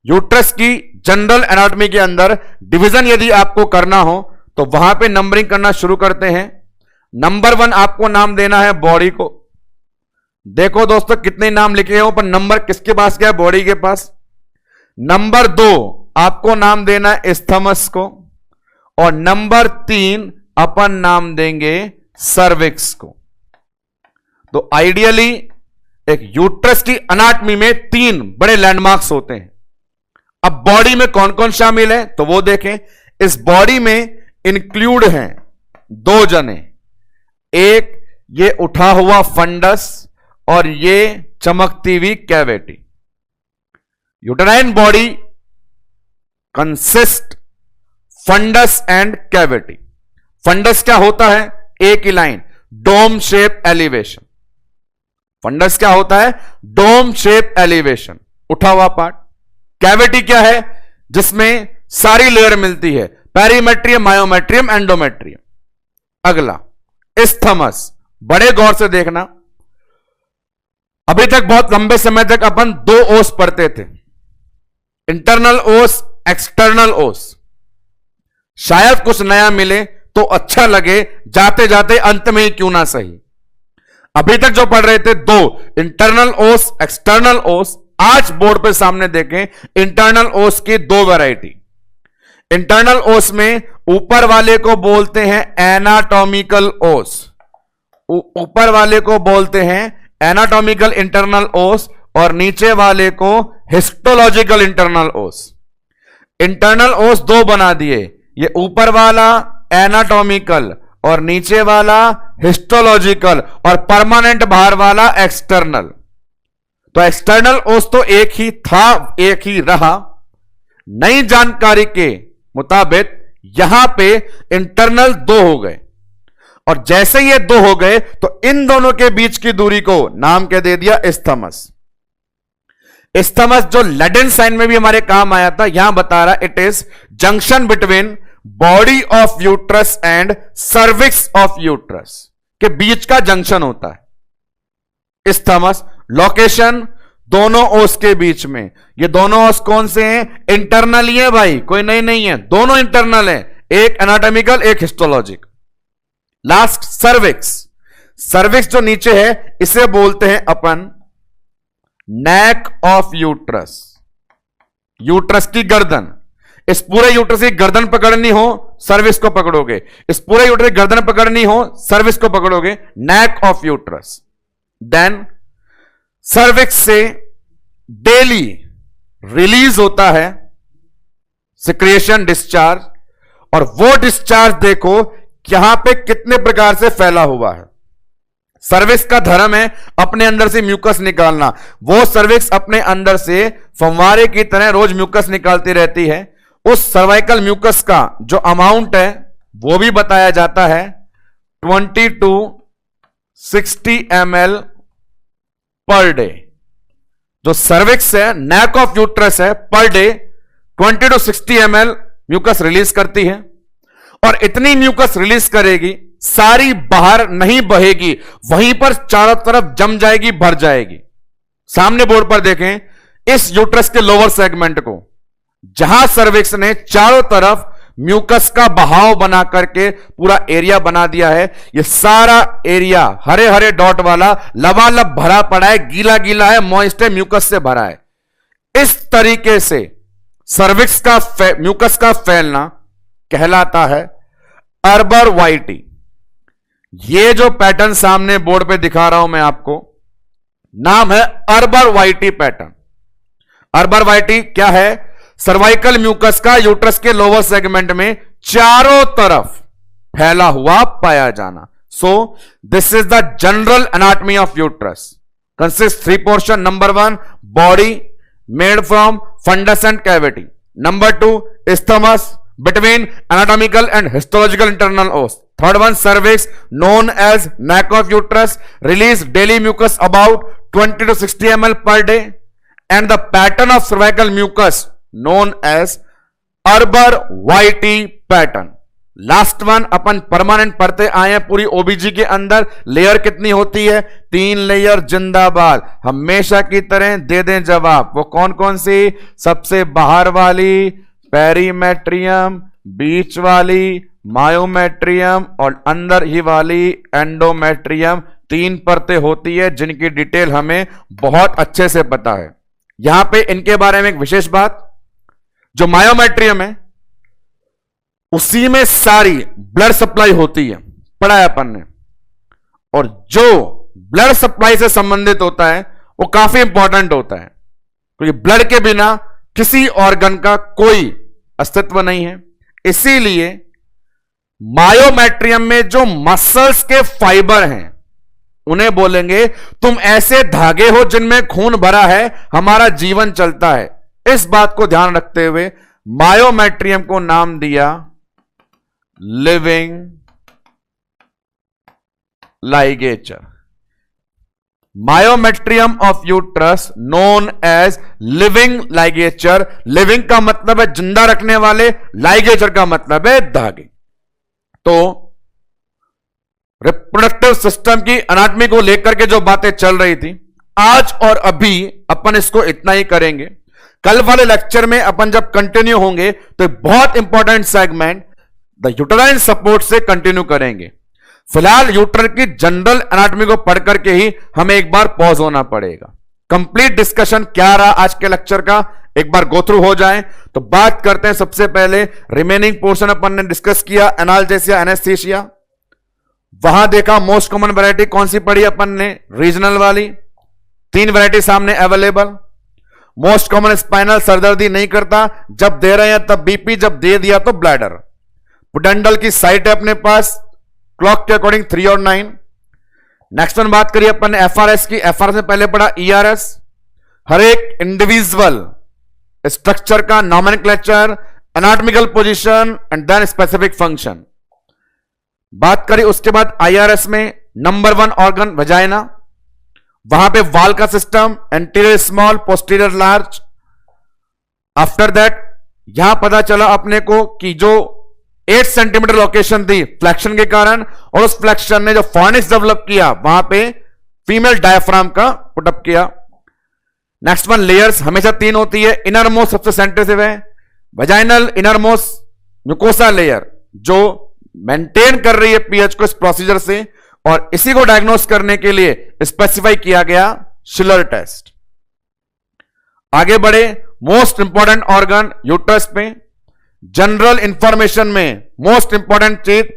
यूट्रस की जनरल एनाटॉमी के अंदर डिवीजन यदि आपको करना हो तो वहां पे नंबरिंग करना शुरू करते हैं। नंबर 1 आपको नाम देना है बॉडी को, देखो दोस्तों कितने नाम लिखे हैं, पर नंबर किसके पास गया? बॉडी के पास। नंबर 2 आपको नाम देना है इस्थमस को, और नंबर 3 अपन नाम देंगे सर्विक्स को। तो आइडियली एक यूट्रस की अनाटमी में 3 बड़े लैंडमार्क्स होते हैं। अब बॉडी में कौन कौन शामिल है तो वो देखें। इस बॉडी में इंक्लूड हैं 2 जने, एक ये उठा हुआ फंडस और ये चमकती हुई cavity. Uterine body consist fundus and cavity. Fundus क्या होता है? एक ही line, dome shape elevation. Fundus क्या होता है? डोम शेप एलिवेशन, उठा हुआ पार्ट। कैविटी क्या है? जिसमें सारी लेयर मिलती है, पेरीमेट्रियम, मायोमेट्रियम, एंडोमेट्रियम। अगला इस्थमस, बड़े गौर से देखना। अभी तक बहुत लंबे समय तक अपन 2 ओस पढ़ते थे, इंटरनल ओस, एक्सटर्नल ओस। शायद कुछ नया मिले तो अच्छा लगे, जाते जाते अंत में ही क्यों ना सही। अभी तक जो पढ़ रहे थे 2, इंटरनल ओस, एक्सटर्नल ओस। आज बोर्ड पे सामने देखें, इंटरनल ओस की 2 वैरायटी। इंटरनल ओस में ऊपर वाले को बोलते हैं एनाटॉमिकल ओस, ऊपर वाले को बोलते हैं एनाटॉमिकल इंटरनल ओस, और नीचे वाले को हिस्टोलॉजिकल इंटरनल ओस। इंटरनल ओस 2 बना दिए, ये ऊपर वाला एनाटॉमिकल और नीचे वाला हिस्टोलॉजिकल, और परमानेंट बाहर वाला एक्सटर्नल। तो एक्सटर्नल ओस तो एक ही था, एक ही रहा। नई जानकारी के मुताबिक यहां पे इंटरनल 2 हो गए, और जैसे ये 2 हो गए तो इन दोनों के बीच की दूरी को नाम क्या दे दिया? इस्थमस। इस्थमस जो लैटिन साइन में भी हमारे काम आया था, यहां बता रहा it is junction between body of uterus and cervix of uterus के बीच का जंक्शन होता है इस्थमस। लोकेशन दोनों ओस के बीच में। ये दोनों ओस कौन से हैं? इंटरनल ही है भाई, कोई नहीं है, दोनों इंटरनल है, एक एनाटॉमिकल एक हिस्टोलॉजिकल। Last cervix. सर्विक्स जो नीचे है इसे बोलते हैं अपन नेक ऑफ यूट्रस, यूट्रस की गर्दन। इस पूरे यूट्रस की गर्दन पकड़नी हो सर्विक्स को पकड़ोगे, इस पूरे यूट्रस की गर्दन पकड़नी हो सर्विक्स को पकड़ोगे, neck of uterus. Then cervix से डेली रिलीज होता है सिक्रेशन, डिस्चार्ज, और वो डिस्चार्ज देखो यहां पे कितने प्रकार से फैला हुआ है। सर्विक्स का धर्म है अपने अंदर से म्यूकस निकालना। वो सर्विक्स अपने अंदर से फंवारे की तरह रोज म्यूकस निकालती रहती है। उस सर्वाइकल म्यूकस का जो अमाउंट है वो भी बताया जाता है 20 to 60 ml पर डे। जो सर्विक्स है, नेक ऑफ यूट्रस है, per day 20 to 60 ml mucus release करती है, और इतनी म्यूकस रिलीज करेगी सारी बाहर नहीं बहेगी, वहीं पर चारों तरफ जम जाएगी, भर जाएगी। सामने बोर्ड पर देखें इस यूट्रस के लोअर सेगमेंट को, जहां सर्विक्स ने चारों तरफ म्यूकस का बहाव बना करके पूरा एरिया बना दिया है। ये सारा एरिया हरे हरे डॉट वाला लबालब भरा पड़ा है, गीला गीला है, मॉइस्ट है, म्यूकस से भरा है। इस तरीके से सर्विक्स का म्यूकस का फैलना कहलाता है अर्बर वाइटी। ये जो पैटर्न सामने बोर्ड पे दिखा रहा हूं मैं आपको, नाम है harbour vitae pattern. Harbour vitae क्या है? सर्वाइकल म्यूकस का यूट्रस के लोअर सेगमेंट में चारों तरफ फैला हुआ पाया जाना। So this is the general anatomy of uterus, consist 3 portion. Number 1 body made from fundus and cavity. Number 2 isthmus between anatomical and histological internal os. Third one cervix known as neck of uterus, release daily mucus about 20 to 60 ml per day, and the pattern of cervical mucus known as arbor vitae pattern. Last one अपन परमानेंट पढ़ते आए हैं पूरी ओबीजी के अंदर। लेयर कितनी होती है? 3 लेयर जिंदाबाद। हमेशा की तरह दे दें जवाब। वो कौन कौन सी? सबसे बाहर वाली पेरीमेट्रियम, बीच वाली मायोमेट्रियम, और अंदर ही वाली एंडोमेट्रियम। 3 परतें होती है जिनकी डिटेल हमें बहुत अच्छे से पता है। यहां पे इनके बारे में एक विशेष बात, जो मायोमेट्रियम है उसी में सारी ब्लड सप्लाई होती है, पढ़ा है अपन ने, और जो ब्लड सप्लाई से संबंधित होता है वो काफी इंपॉर्टेंट होता है, क्योंकि ब्लड के बिना किसी ऑर्गन का कोई अस्तित्व नहीं है। इसीलिए मायोमेट्रियम में जो मसल्स के फाइबर हैं उन्हें बोलेंगे तुम ऐसे धागे हो जिनमें खून भरा है, हमारा जीवन चलता है। इस बात को ध्यान रखते हुए मायोमेट्रियम को नाम दिया living ligature. Myometrium of uterus known as living ligature. Living का मतलब है जिंदा रखने वाले, लाइगेचर का मतलब है धागे। तो रिप्रोडक्टिव सिस्टम की एनाटॉमी को लेकर के जो बातें चल रही थी, आज और अभी अपन इसको इतना ही करेंगे। कल वाले लेक्चर में अपन जब कंटिन्यू होंगे तो बहुत important segment the uterine support से कंटिन्यू करेंगे। फिलहाल यूट्रस की जनरल एनाटॉमी को पढ़ करके ही हमें एक बार पॉज होना पड़ेगा। कंप्लीट डिस्कशन क्या रहा आज के लेक्चर का एक बार गो थ्रू हो जाए तो बात करते हैं। सबसे पहले रिमेनिंग पोर्शन अपन ने डिस्कस किया, एनाल्जेसिया, एनेस्थीसिया। वहां देखा मोस्ट कॉमन वैरायटी कौन सी पढ़ी अपन ने, रीजनल वाली। 3 वैरायटी सामने अवेलेबल। मोस्ट कॉमन स्पाइनल, सरदर्दी नहीं करता, जब दे रहे हैं तब बीपी, जब दे दिया तो ब्लैडर। पुडेंडल की साइट है अपने पास क्लॉक के अकॉर्डिंग 3 और 9। नेक्स्ट वन बात करिए अपन ने एफआरएस की। एफआरएस में पहले पढ़ा ईआरएस, हर एक इंडिविजुअल स्ट्रक्चर का nomenclature, anatomical position and then specific function. बात करी उसके बाद आईआरएस में नंबर 1 ऑर्गन वजाइना, वहां पे वाल का system, anterior small, posterior large. After that यहां पता चला अपने को कि जो 8 सेंटीमीटर लोकेशन थी फ्लेक्शन के कारण, और उस फ्लेक्शन ने जो फॉर्निक्स डेवलप किया वहां पे फीमेल डायफ्राम का पुटअप किया। नेक्स्ट वन लेयर्स हमेशा 3 होती है। इनर मोस्ट सबसे सेंसिटिव है, vaginal inner most mucosa layer जो मेंटेन कर रही है पीएच को इस प्रोसीजर से, और इसी को डायग्नोस करने के लिए स्पेसिफाई किया गया शिलर टेस्ट। आगे बढ़े, मोस्ट इंपॉर्टेंट ऑर्गन यूट्रस पे जनरल इंफॉर्मेशन में मोस्ट इंपॉर्टेंट चीज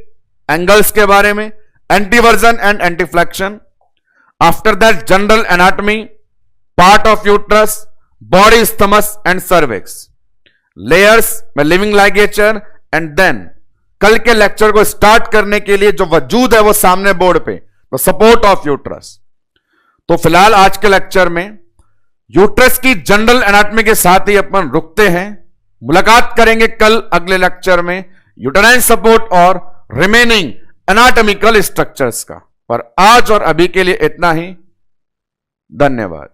एंगल्स के बारे में, anteversion and anteflexion. After that general anatomy, part of uterus, body, isthmus and cervix, layers में लिविंग लाइगेचर, एंड देन कल के लेक्चर को स्टार्ट करने के लिए जो वजूद है वो सामने बोर्ड पे, तो सपोर्ट ऑफ यूट्रस। तो फिलहाल आज के लेक्चर में यूट्रस की जनरल एनाटॉमी के साथ ही अपन रुकते हैं। मुलाकात करेंगे कल अगले लेक्चर में यूटेराइन सपोर्ट और रिमेनिंग एनाटॉमिकल स्ट्रक्चर्स का। पर आज और अभी के लिए इतना ही। धन्यवाद।